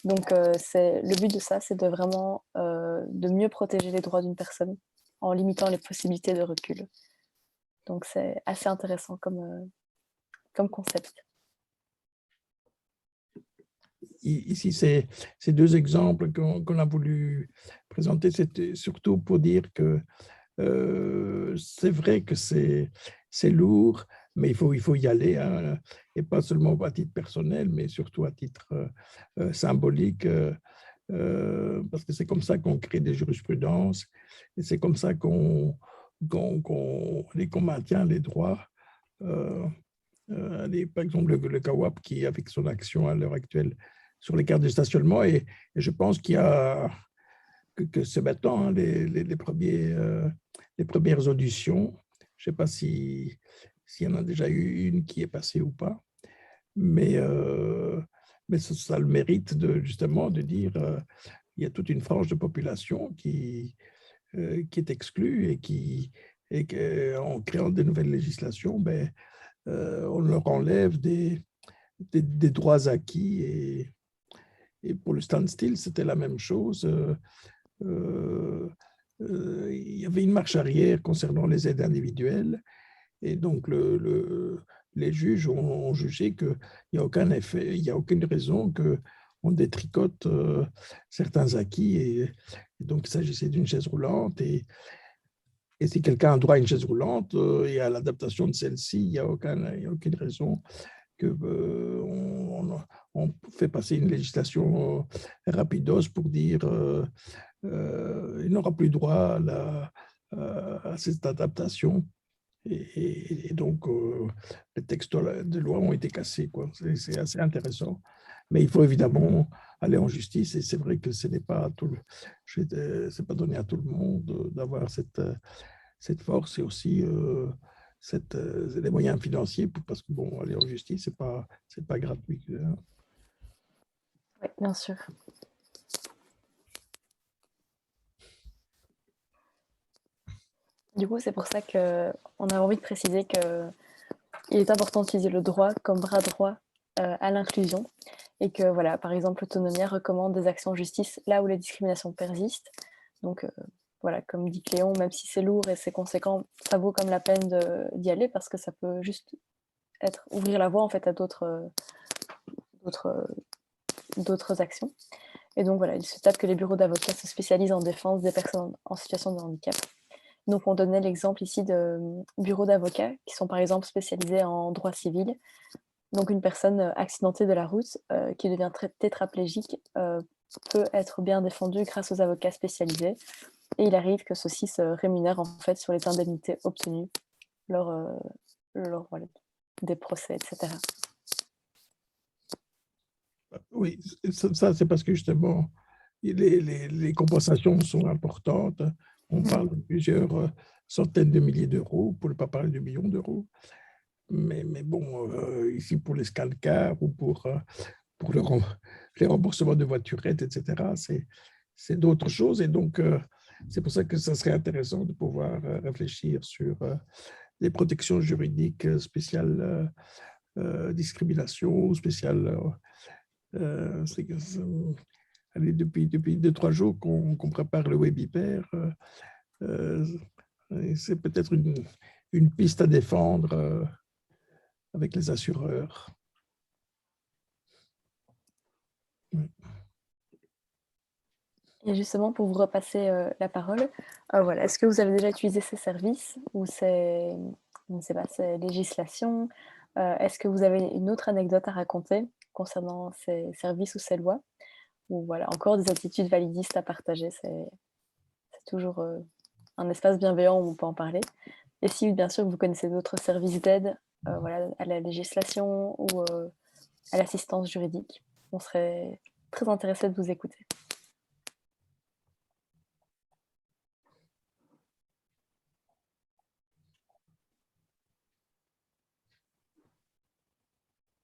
Donc, le but de ça, c'est de vraiment de mieux protéger les droits d'une personne en limitant les possibilités de recul. Donc, c'est assez intéressant comme concept. Ici, ces deux exemples qu'on a voulu présenter, c'était surtout pour dire que c'est vrai que c'est lourd, mais il faut y aller, hein, et pas seulement à titre personnel, mais surtout à titre symbolique, parce que c'est comme ça qu'on crée des jurisprudences, et c'est comme ça qu'on maintient les droits. Par exemple, le CAWAP qui, avec son action à l'heure actuelle sur les cartes de stationnement, et je pense qu'il y a que c'est maintenant hein, les premières auditions. Je ne sais pas s'il y en a déjà eu une qui est passée ou pas, mais ça a le mérite justement de dire il y a toute une frange de population qui est exclue et qu'en créant de nouvelles législations, on leur enlève des droits acquis. Et pour le standstill, c'était la même chose. Il y avait une marche arrière concernant les aides individuelles. Et donc, les juges ont jugé qu'il n'y a aucun effet, il n'y a aucune raison qu'on détricote certains acquis. Et donc, il s'agissait d'une chaise roulante. Et si quelqu'un a droit à une chaise roulante et à l'adaptation de celle-ci, il n'y a aucune raison on fait passer une législation rapidos pour dire il n'aura plus droit à cette adaptation. Et donc, les textes de loi ont été cassés, quoi. C'est assez intéressant. Mais il faut évidemment aller en justice. Et c'est vrai que ce n'est pas c'est pas donné à tout le monde d'avoir cette force et aussi les moyens financiers parce que bon, aller en justice, c'est pas gratuit, hein. Oui, bien sûr. Du coup, c'est pour ça qu'on a envie de préciser qu'il est important d'utiliser le droit comme bras droit à l'inclusion et que, voilà, par exemple, l'Autonomia recommande des actions en justice là où les discriminations persistent. Donc, voilà, comme dit Cléon, même si c'est lourd et c'est conséquent, ça vaut comme la peine d'y aller parce que ça peut juste ouvrir la voie en fait à d'autres actions. Et donc, voilà, il se tape que les bureaux d'avocats se spécialisent en défense des personnes en situation de handicap. Donc, on donnait l'exemple ici de bureaux d'avocats qui sont par exemple spécialisés en droit civil. Donc, une personne accidentée de la route qui devient tétraplégique peut être bien défendue grâce aux avocats spécialisés. Et il arrive que ceux-ci se rémunèrent en fait sur les indemnités obtenues lors voilà, des procès, etc. Oui, ça c'est parce que justement, les compensations sont importantes. On parle de plusieurs centaines de milliers d'euros, pour ne pas parler de millions d'euros. Mais bon, ici, pour les scalcars ou pour les remboursements de voiturettes, etc., c'est d'autres choses. Et donc, c'est pour ça que ça serait intéressant de pouvoir réfléchir sur des protections juridiques spéciales discrimination, spéciales. Allez, depuis 2-3 jours qu'on prépare le Webipair. C'est peut-être une piste à défendre avec les assureurs. Et justement, pour vous repasser la parole, voilà, est-ce que vous avez déjà utilisé ces services ou ces législations est-ce que vous avez une autre anecdote à raconter concernant ces services ou ces lois? Ou voilà, encore des attitudes validistes à partager, c'est toujours un espace bienveillant où on peut en parler. Et si, bien sûr, vous connaissez d'autres services d'aide voilà, à la législation ou à l'assistance juridique, on serait très intéressé de vous écouter.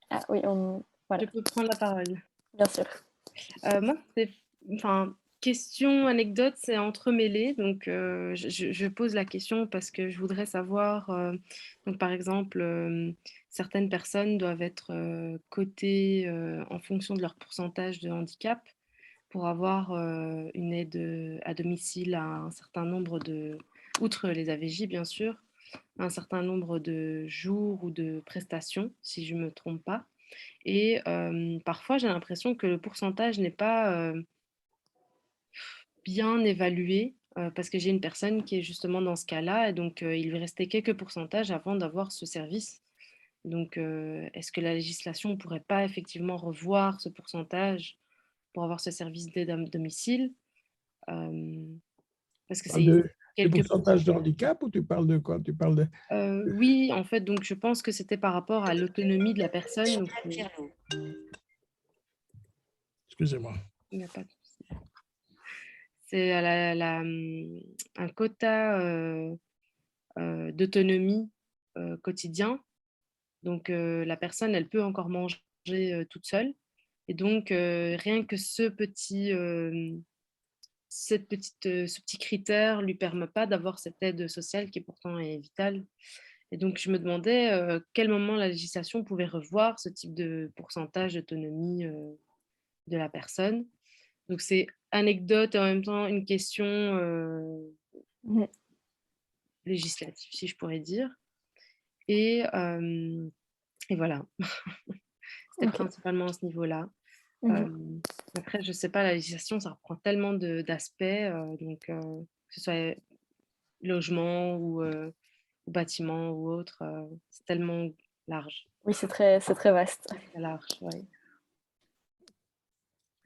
Ah oui, voilà. Je peux prendre la parole. Bien sûr. Moi, question, anecdote, c'est entremêlé. Donc, je pose la question parce que je voudrais savoir, donc par exemple, certaines personnes doivent être cotées en fonction de leur pourcentage de handicap pour avoir une aide à domicile à un certain nombre outre les AVJ bien sûr, un certain nombre de jours ou de prestations, si je ne me trompe pas. Et parfois, j'ai l'impression que le pourcentage n'est pas bien évalué parce que j'ai une personne qui est justement dans ce cas-là et donc il lui restait quelques pourcentages avant d'avoir ce service. Donc, est-ce que la législation ne pourrait pas effectivement revoir ce pourcentage pour avoir ce service d'aide à domicile parce que Tu parles c'est de quelques... pourcentage de handicap ou tu parles de quoi? Tu parles de... Oui, en fait, donc je pense que c'était par rapport à l'autonomie de la personne. Donc, Excusez-moi. il n'y a pas de souci. C'est un quota d'autonomie quotidien. Donc, la personne, elle peut encore manger toute seule. Et donc, rien que ce petit critère lui permet pas d'avoir cette aide sociale qui pourtant est vitale. Et donc, je me demandais quel moment la législation pouvait revoir ce type de pourcentage d'autonomie de la personne. Donc, c'est anecdote et en même temps une question législative, si je pourrais dire. Et voilà, c'était principalement à ce niveau-là. Après, je ne sais pas, la législation, ça reprend tellement d'aspects, donc que ce soit logement ou bâtiment ou autre, c'est tellement large. Oui, c'est très vaste. Très large, oui.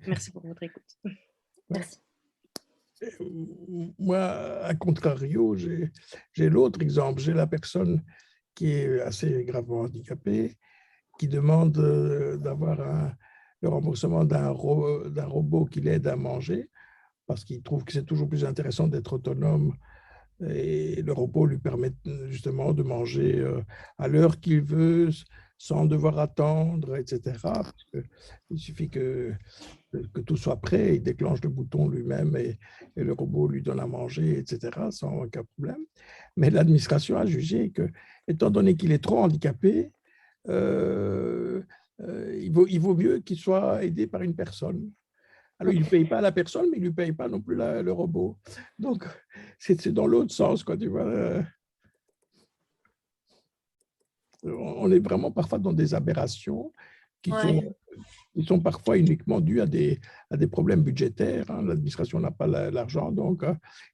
Merci pour votre écoute. Merci. Moi, à contrario, j'ai l'autre exemple. J'ai la personne qui est assez gravement handicapée, qui demande d'avoir le remboursement d'un robot qui l'aide à manger, parce qu'il trouve que c'est toujours plus intéressant d'être autonome et le robot lui permet justement de manger à l'heure qu'il veut, sans devoir attendre, etc. Parce que il suffit que tout soit prêt, il déclenche le bouton lui-même et le robot lui donne à manger, etc., sans aucun problème. Mais l'administration a jugé que, étant donné qu'il est trop handicapé, euh, il vaut mieux qu'il soit aidé par une personne. Alors, il ne paye pas la personne, mais il ne lui paye pas non plus le robot. Donc, c'est dans l'autre sens, quoi, tu vois. On est vraiment parfois dans des aberrations qui Ouais. sont parfois uniquement dues à des problèmes budgétaires. Hein. L'administration n'a pas l'argent, donc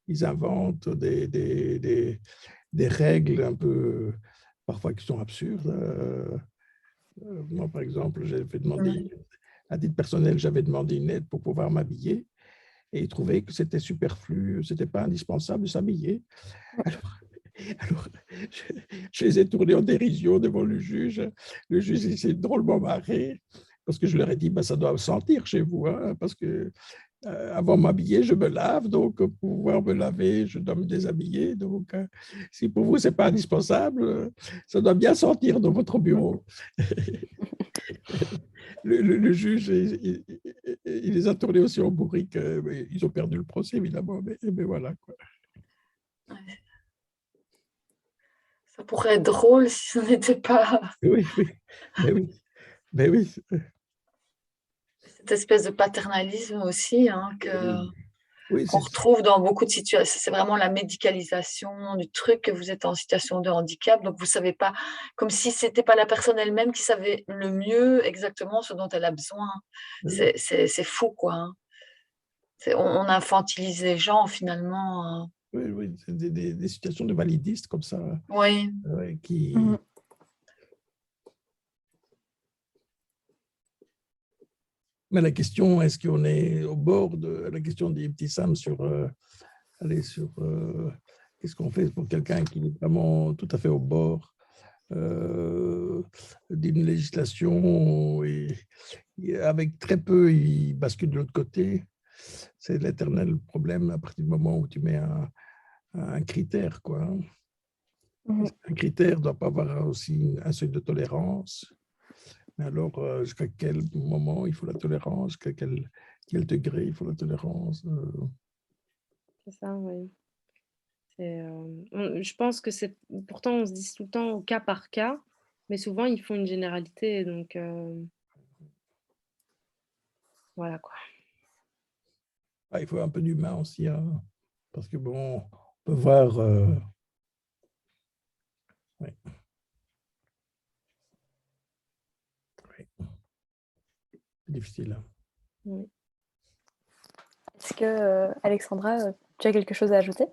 ils inventent des règles un peu, parfois qui sont absurdes. Moi, par exemple, j'avais demandé, à titre personnel, j'avais demandé une aide pour pouvoir m'habiller et ils trouvaient que c'était superflu, c'était pas indispensable de s'habiller. Alors, je les ai tournés en dérision devant le juge. Le juge il s'est drôlement marré parce que je leur ai dit, bah, ça doit sentir chez vous, hein, parce que avant de m'habiller, je me lave, donc pour pouvoir me laver, je dois me déshabiller. Donc, si pour vous, ce n'est pas indispensable, ça doit bien sentir dans votre bureau. Le juge, il les a tournés aussi en bourrique. Ils ont perdu le procès, évidemment, mais voilà. Quoi. Ça pourrait être drôle si ce n'était pas Oui, oui, mais oui, mais oui. cette espèce de paternalisme aussi hein, Oui, qu'on retrouve dans beaucoup de situations. C'est vraiment la médicalisation du truc que vous êtes en situation de handicap, donc vous ne savez pas, comme si ce n'était pas la personne elle-même qui savait le mieux exactement ce dont elle a besoin. C'est fou, quoi. Hein. On infantilise les gens, finalement. Oui, oui, c'est des situations de validistes comme ça Oui. qui... Mais la question, est-ce qu'on est au bord de la question des petits Sam sur, qu'est-ce qu'on fait pour quelqu'un qui est vraiment tout à fait au bord d'une législation et avec très peu, il bascule de l'autre côté. C'est l'éternel problème à partir du moment où tu mets un critère, quoi. Un critère ne doit pas avoir aussi un seuil de tolérance. Mais alors, jusqu'à quel moment il faut la tolérance, jusqu'à quel degré il faut la tolérance C'est ça, oui. Je pense que c'est... Pourtant, on se dit tout le temps au cas par cas, mais souvent, ils font une généralité, donc voilà, quoi. Ah, il faut un peu d'humain aussi, hein, parce que bon, on peut voir... ouais. C'est difficile. Oui. Est-ce que, Alexandra, tu as quelque chose à ajouter?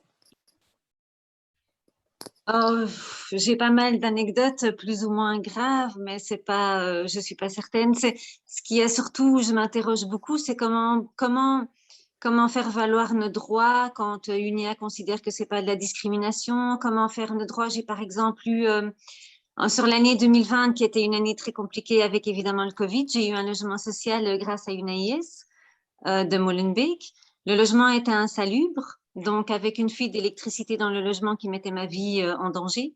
Oh, j'ai pas mal d'anecdotes plus ou moins graves, mais c'est pas, je suis pas certaine. C'est ce qui est surtout, je m'interroge beaucoup, c'est comment faire valoir nos droits quand une IA considère que c'est pas de la discrimination. Comment faire nos droits. J'ai par exemple eu sur l'année 2020, qui était une année très compliquée avec évidemment le Covid, j'ai eu un logement social grâce à une AIS de Molenbeek. Le logement était insalubre, donc avec une fuite d'électricité dans le logement qui mettait ma vie en danger.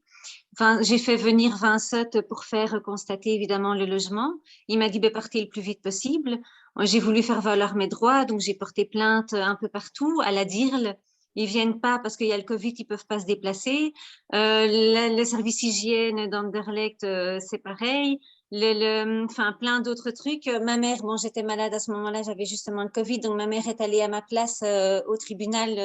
Enfin, j'ai fait venir Vincent pour faire constater évidemment le logement. Il m'a dit partez le plus vite possible. J'ai voulu faire valoir mes droits, donc j'ai porté plainte un peu partout, à la DIRL. Ils viennent pas parce qu'il y a le Covid, ils peuvent pas se déplacer. Les services hygiène d'Anderlecht, c'est pareil. Enfin, plein d'autres trucs. Ma mère, bon, j'étais malade à ce moment-là, j'avais justement le Covid, donc ma mère est allée à ma place au tribunal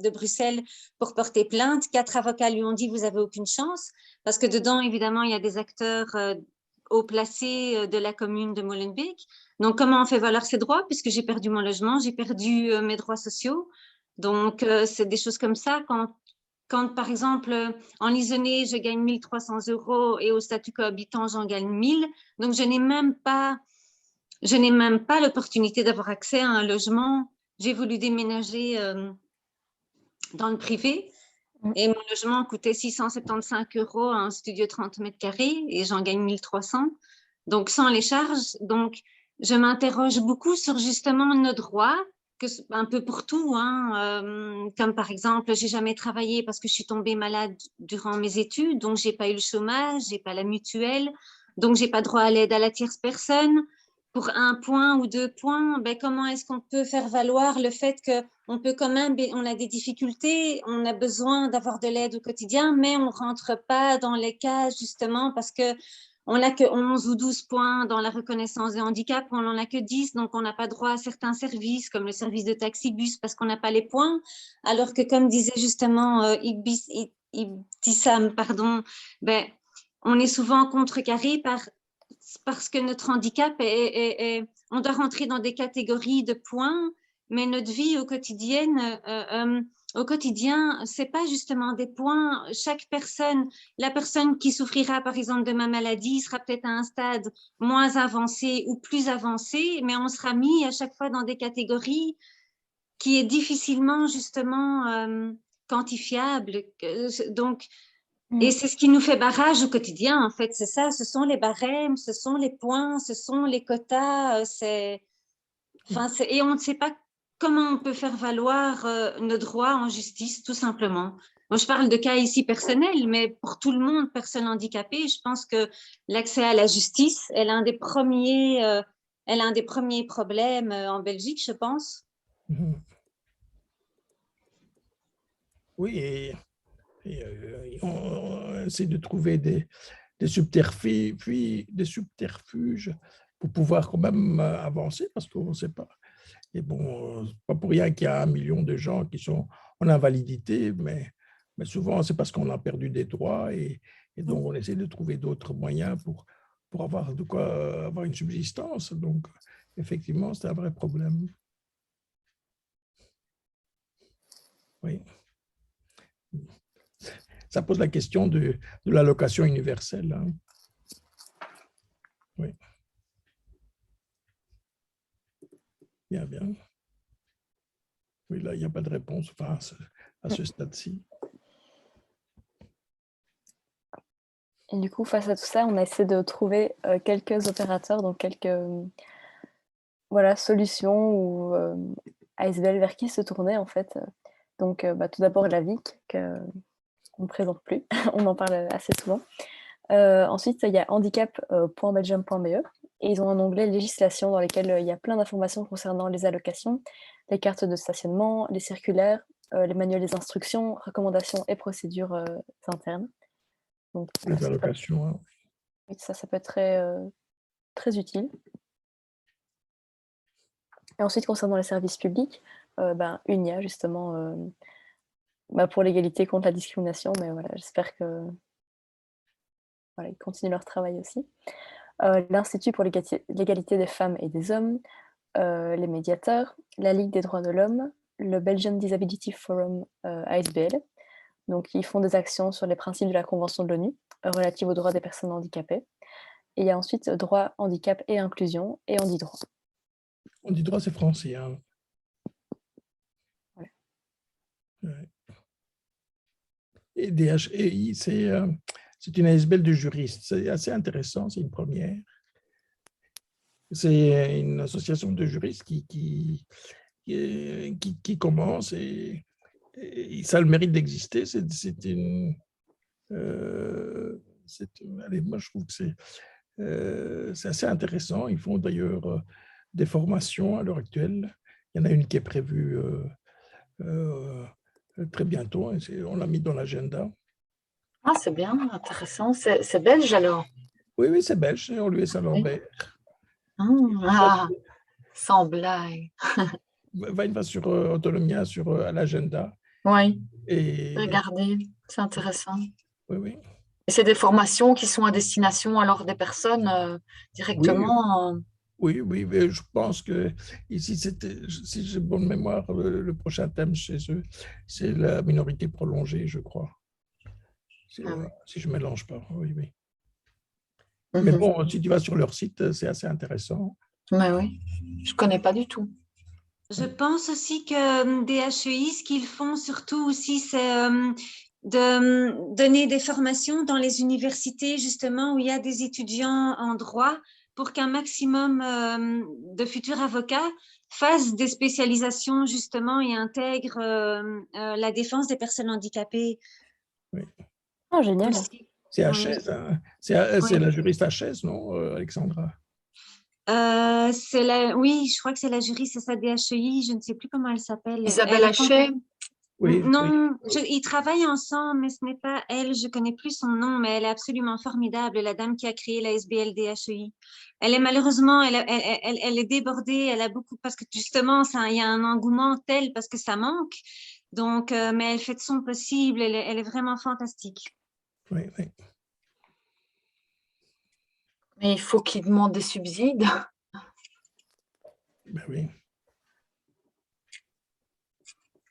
de Bruxelles pour porter plainte. 4 avocats lui ont dit vous avez aucune chance, parce que dedans, évidemment, il y a des acteurs haut placés de la commune de Molenbeek. Donc, comment on fait valoir ses droits, puisque j'ai perdu mon logement, j'ai perdu mes droits sociaux. Donc, c'est des choses comme ça. Quand, par exemple, en Lisonnais, je gagne 1 300 € et au statut cohabitant, j'en gagne 1000. Donc, je n'ai même pas l'opportunité d'avoir accès à un logement. J'ai voulu déménager dans le privé. Et mon logement coûtait 675 € à un studio 30 mètres carrés et j'en gagne 1300. Donc, sans les charges. Donc, je m'interroge beaucoup sur justement nos droits, un peu pour tout. Comme par exemple, j'ai jamais travaillé parce que je suis tombée malade durant mes études. Donc, j'ai pas eu le chômage, j'ai pas la mutuelle. Donc, j'ai pas droit à l'aide à la tierce personne. Pour 1 point ou 2 points, comment est-ce qu'on peut faire valoir le fait qu'on peut quand même, on a des difficultés, on a besoin d'avoir de l'aide au quotidien, mais on ne rentre pas dans les cas justement parce qu'on n'a que 11 ou 12 points dans la reconnaissance de handicap, on n'en a que 10, donc on n'a pas droit à certains services comme le service de taxibus parce qu'on n'a pas les points, alors que comme disait justement Ibtissam, on est souvent contrecarré parce que notre handicap on doit rentrer dans des catégories de points, mais notre vie au quotidien, c'est pas justement des points. Chaque personne, la personne qui souffrira par exemple de ma maladie sera peut-être à un stade moins avancé ou plus avancé, mais on sera mis à chaque fois dans des catégories qui est difficilement justement quantifiable. Donc, et c'est ce qui nous fait barrage au quotidien, en fait, c'est ça, ce sont les barèmes, ce sont les points, ce sont les quotas, et on ne sait pas comment on peut faire valoir nos droits en justice, tout simplement. Moi, je parle de cas ici personnels, mais pour tout le monde, personne handicapée, je pense que l'accès à la justice est l'un des premiers problèmes en Belgique, je pense. Oui, et on essaie de trouver des subterfuges pour pouvoir quand même avancer parce qu'on ne sait pas. Et bon, pas pour rien qu'il y a 1 million de gens qui sont en invalidité, mais souvent c'est parce qu'on a perdu des droits et donc on essaie de trouver d'autres moyens pour avoir de quoi avoir une subsistance. Donc, effectivement, c'est un vrai problème. Oui. Ça pose la question de l'allocation universelle. Hein. Oui. Bien, bien. Oui, là, il n'y a pas de réponse à ce stade-ci. Et du coup, face à tout ça, on a essayé de trouver quelques opérateurs, donc quelques solutions ou ASBL vers qui se tourner en fait. Donc, tout d'abord la VIC, qu'on ne présente plus, on en parle assez souvent. Ensuite, il y a handicap.belgium.be et ils ont un onglet législation dans lequel il y a plein d'informations concernant les allocations, les cartes de stationnement, les circulaires, les manuels des instructions, recommandations et procédures internes. Donc, les allocations. Hein. Ça peut être très, très utile. Et ensuite, concernant les services publics, UNIA, justement, pour l'égalité contre la discrimination, mais voilà, j'espère que ils continuent leur travail aussi. L'Institut pour l'égalité des femmes et des hommes, les médiateurs, la Ligue des droits de l'homme, le Belgian Disability Forum ASBL. Donc, ils font des actions sur les principes de la Convention de l'ONU relative aux droits des personnes handicapées. Et il y a ensuite droit, handicap et inclusion et Handidroit. Handidroit, c'est français. Hein. Ouais. Ouais. Et DHEI, c'est une ASBL de juristes. C'est assez intéressant, c'est une première. C'est une association de juristes qui commence et ça a le mérite d'exister. Allez, moi, je trouve que c'est assez intéressant. Ils font d'ailleurs des formations à l'heure actuelle. Il y en a une qui est prévue très bientôt. On l'a mis dans l'agenda. Ah, c'est bien, intéressant. C'est belge alors? Oui, c'est belge. On lui est Saint-Lambert. Sans blague. Va sur Autonomia, à l'agenda. Oui, et regardez, c'est intéressant. Oui. Et c'est des formations qui sont à destination alors des personnes directement. Oui, mais je pense que ici, si j'ai bonne mémoire, le prochain thème chez eux, c'est la minorité prolongée, je crois. Si je ne mélange pas, oui. Mais bon, si tu vas sur leur site, c'est assez intéressant. Mais oui, je ne connais pas du tout. Je pense aussi que DHEI, ce qu'ils font surtout aussi, c'est de donner des formations dans les universités, justement, où il y a des étudiants en droit, pour qu'un maximum de futurs avocats fassent des spécialisations, justement, et intègrent la défense des personnes handicapées. Oui. Oh, génial. Aussi. C'est Oui. HS, hein. C'est Oui. la juriste HS, non, Alexandra? Oui, je crois que c'est la juriste, c'est sa DHEI, je ne sais plus comment elle s'appelle. Isabelle Haché. Oui, oui. Non, ils travaillent ensemble, mais ce n'est pas elle, je connais plus son nom, mais elle est absolument formidable, la dame qui a créé la SBL DHEI. Elle est malheureusement, elle est débordée, elle a beaucoup, parce que justement, il y a un engouement tel parce que ça manque. Donc, mais elle fait de son possible, elle est vraiment fantastique. Oui, oui. Mais il faut qu'ils demandent des subsides. Ben oui.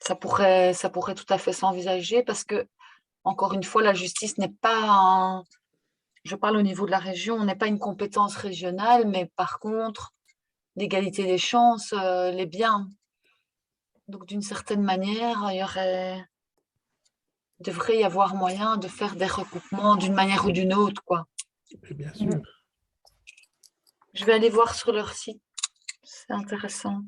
Ça pourrait tout à fait s'envisager parce que, encore une fois, la justice n'est pas, je parle au niveau de la région, n'est pas une compétence régionale, mais par contre, l'égalité des chances l'est bien. Donc, d'une certaine manière, devrait y avoir moyen de faire des recoupements d'une manière ou d'une autre, quoi. Bien sûr. Je vais aller voir sur leur site. C'est intéressant.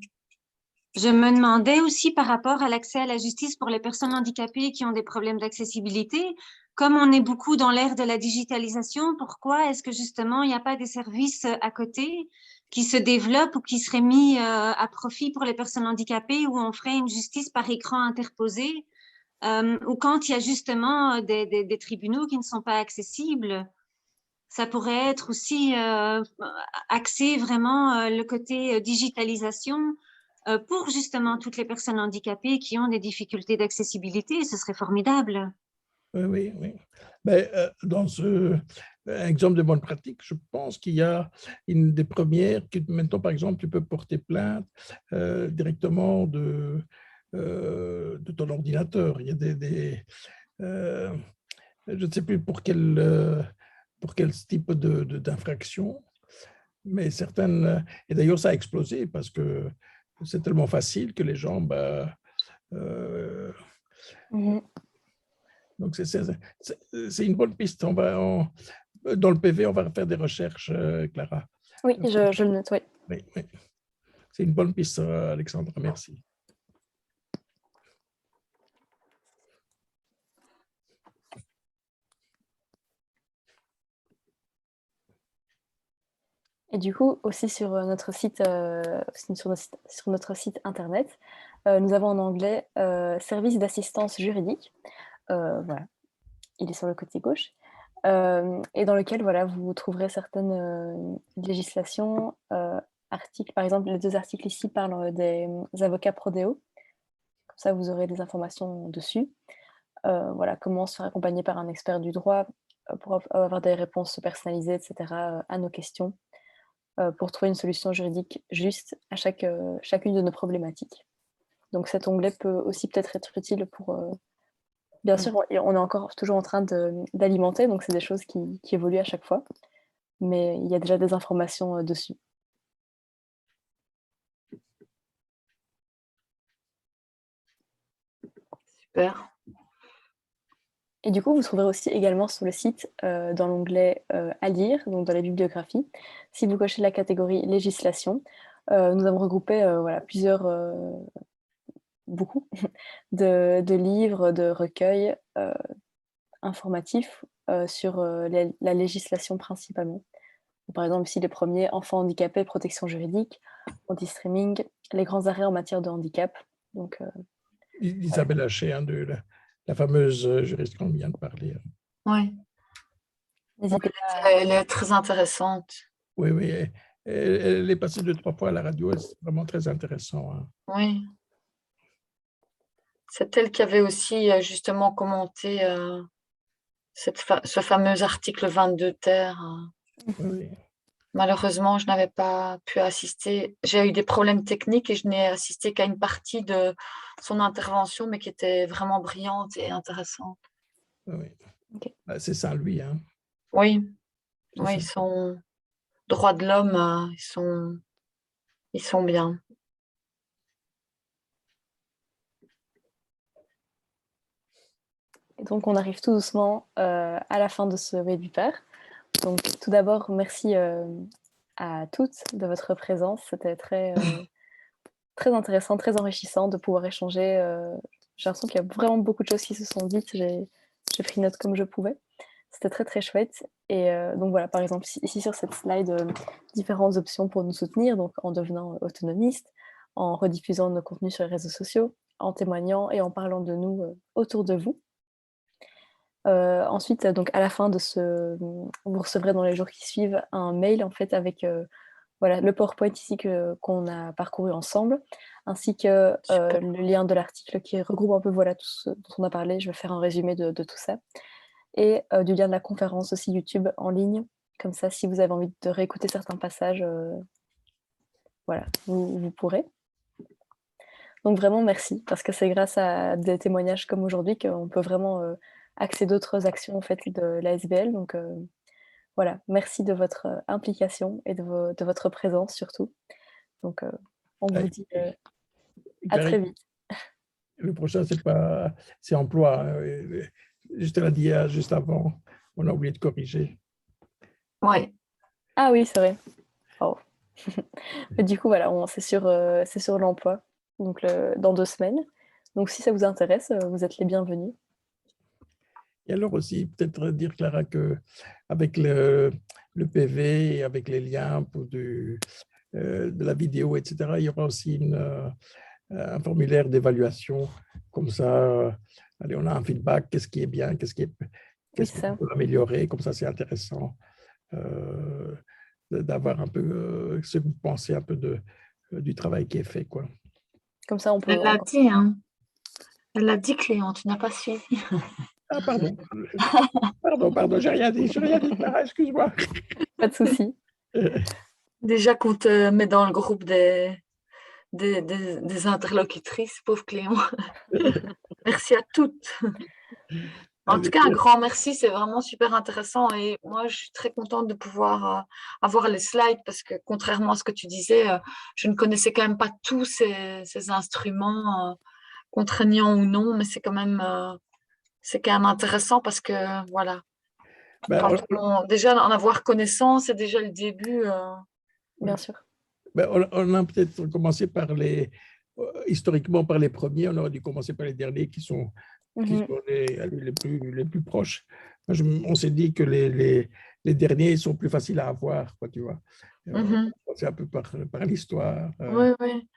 Je me demandais aussi par rapport à l'accès à la justice pour les personnes handicapées qui ont des problèmes d'accessibilité, comme on est beaucoup dans l'ère de la digitalisation, pourquoi est-ce que justement il n'y a pas des services à côté qui se développent ou qui seraient mis à profit pour les personnes handicapées où on ferait une justice par écran interposé ou quand il y a justement des tribunaux qui ne sont pas accessibles? Ça pourrait être aussi axé vraiment le côté digitalisation pour justement toutes les personnes handicapées qui ont des difficultés d'accessibilité. Ce serait formidable. Oui, oui, oui. Mais dans ce exemple de bonne pratique, je pense qu'il y a une des premières, que maintenant, par exemple, tu peux porter plainte directement de ton ordinateur. Il y a je ne sais plus pour quel type d'infraction, mais certaines, et d'ailleurs ça a explosé parce que c'est tellement facile que les gens, donc c'est une bonne piste. Dans le PV, on va faire des recherches, Clara. Oui, je le note, oui. Oui, oui. C'est une bonne piste, Alexandra, merci. Et du coup, aussi sur notre site, sur notre site internet, nous avons en anglais service d'assistance juridique. Voilà, il est sur le côté gauche. Et dans lequel voilà, vous trouverez certaines législations, articles. Par exemple, les 2 articles ici parlent des avocats prodéo. Comme ça, vous aurez des informations dessus. Voilà, comment se faire accompagner par un expert du droit pour avoir des réponses personnalisées, etc., à nos questions. Pour trouver une solution juridique juste à chacune de nos problématiques. Donc cet onglet peut aussi peut-être être utile pour... bien sûr, on est encore toujours en train d'alimenter, donc c'est des choses qui évoluent à chaque fois, mais il y a déjà des informations dessus. Super. Et du coup, vous trouverez aussi également sur le site, dans l'onglet à lire, donc dans les bibliographies, si vous cochez la catégorie législation, nous avons regroupé voilà, beaucoup de livres, de recueils informatifs sur la législation principalement. Par exemple, ici les premiers, enfants handicapés, protection juridique, anti-streaming, les grands arrêts en matière de handicap. Donc, Isabelle Haché, hein, de la fameuse juriste qu'on vient de parler. Oui. n'hésitez pas. Elle est très intéressante. Oui, oui. Elle est passée 2-3 fois à la radio, c'est vraiment très intéressant. Hein. Oui. C'est elle qui avait aussi justement commenté ce fameux article 22 ter. Oui. Malheureusement, je n'avais pas pu assister. J'ai eu des problèmes techniques et je n'ai assisté qu'à une partie de son intervention, mais qui était vraiment brillante et intéressante. Oui. Okay. C'est ça, lui. Hein. Oui, Oui, ils sont droits de l'homme, ils sont bien. Et donc, on arrive tout doucement à la fin de ce webinaire. Donc, tout d'abord, merci à toutes de votre présence. C'était très intéressant, très enrichissant de pouvoir échanger. J'ai l'impression qu'il y a vraiment beaucoup de choses qui se sont dites. J'ai pris note comme je pouvais. C'était très, très chouette. Et donc voilà, par exemple, ici sur cette slide, différentes options pour nous soutenir, donc en devenant autonomiste, en rediffusant nos contenus sur les réseaux sociaux, en témoignant et en parlant de nous autour de vous. Ensuite, donc à la fin de vous recevrez dans les jours qui suivent un mail en fait avec voilà, le PowerPoint ici qu'on a parcouru ensemble, ainsi que le lien de l'article qui regroupe un peu voilà, tout ce dont on a parlé. Je vais faire un résumé de tout ça. Et du lien de la conférence aussi YouTube en ligne. Comme ça, si vous avez envie de réécouter certains passages, voilà, vous pourrez. Donc vraiment, merci, parce que c'est grâce à des témoignages comme aujourd'hui qu'on peut vraiment axer d'autres actions en fait, de l'ASBL. Donc voilà, merci de votre implication et de votre présence surtout. Donc on vous dit à très vite. Le prochain, c'est emploi. Je te l'ai dit juste avant, on a oublié de corriger. Oui. Ah oui, c'est vrai. Oh. Mais du coup, voilà, c'est sur l'emploi, donc dans 2 semaines. Donc si ça vous intéresse, vous êtes les bienvenus. Et alors aussi, peut-être dire, Clara, qu'avec le PV et avec les liens pour de la vidéo, etc., il y aura aussi un formulaire d'évaluation. Comme ça, allez, on a un feedback, qu'est-ce qui est bien, qu'est-ce qu'on peut améliorer. Comme ça, c'est intéressant d'avoir un peu ce que vous pensez un peu du travail qui est fait, quoi. Comme ça, on peut... Elle l'a dit, hein. Elle l'a dit, Cléon, tu n'as pas suivi. Ah, pardon. Pardon, j'ai rien dit, Clara, excuse-moi. Pas de souci. Déjà qu'on te met dans le groupe des interlocutrices, pauvre Cléon. Merci à toutes. En tout cas, un grand merci, c'est vraiment super intéressant et moi, je suis très contente de pouvoir avoir les slides parce que contrairement à ce que tu disais, je ne connaissais quand même pas tous ces instruments, contraignants ou non, mais c'est quand même intéressant parce que, voilà, déjà en avoir connaissance, c'est déjà le début. Bien sûr. On a peut-être commencé historiquement par les premiers, on aurait dû commencer par les derniers qui sont les plus proches. On s'est dit que les derniers sont plus faciles à avoir, quoi, tu vois. C'est un peu par l'histoire. Oui, oui.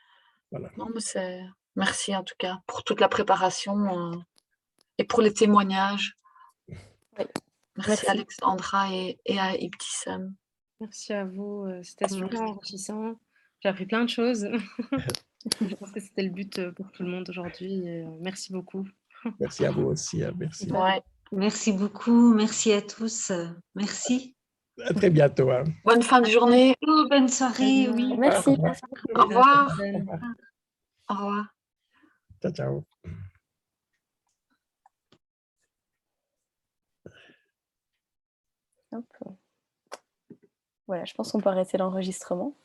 Voilà. Non, mais merci en tout cas pour toute la préparation et pour les témoignages. Oui. Merci Alexandra et à Ibtissam. Merci à vous, c'était super enrichissant. J'ai appris plein de choses. Je pense que c'était le but pour tout le monde aujourd'hui. Merci beaucoup. Merci à vous aussi. Merci. Ouais. Merci beaucoup. Merci à tous. Merci. À très bientôt. Hein. Bonne fin de journée. Bonne soirée. Oui. Merci. Au revoir. Au revoir. Ciao, ciao. Hop. Voilà, je pense qu'on peut arrêter l'enregistrement.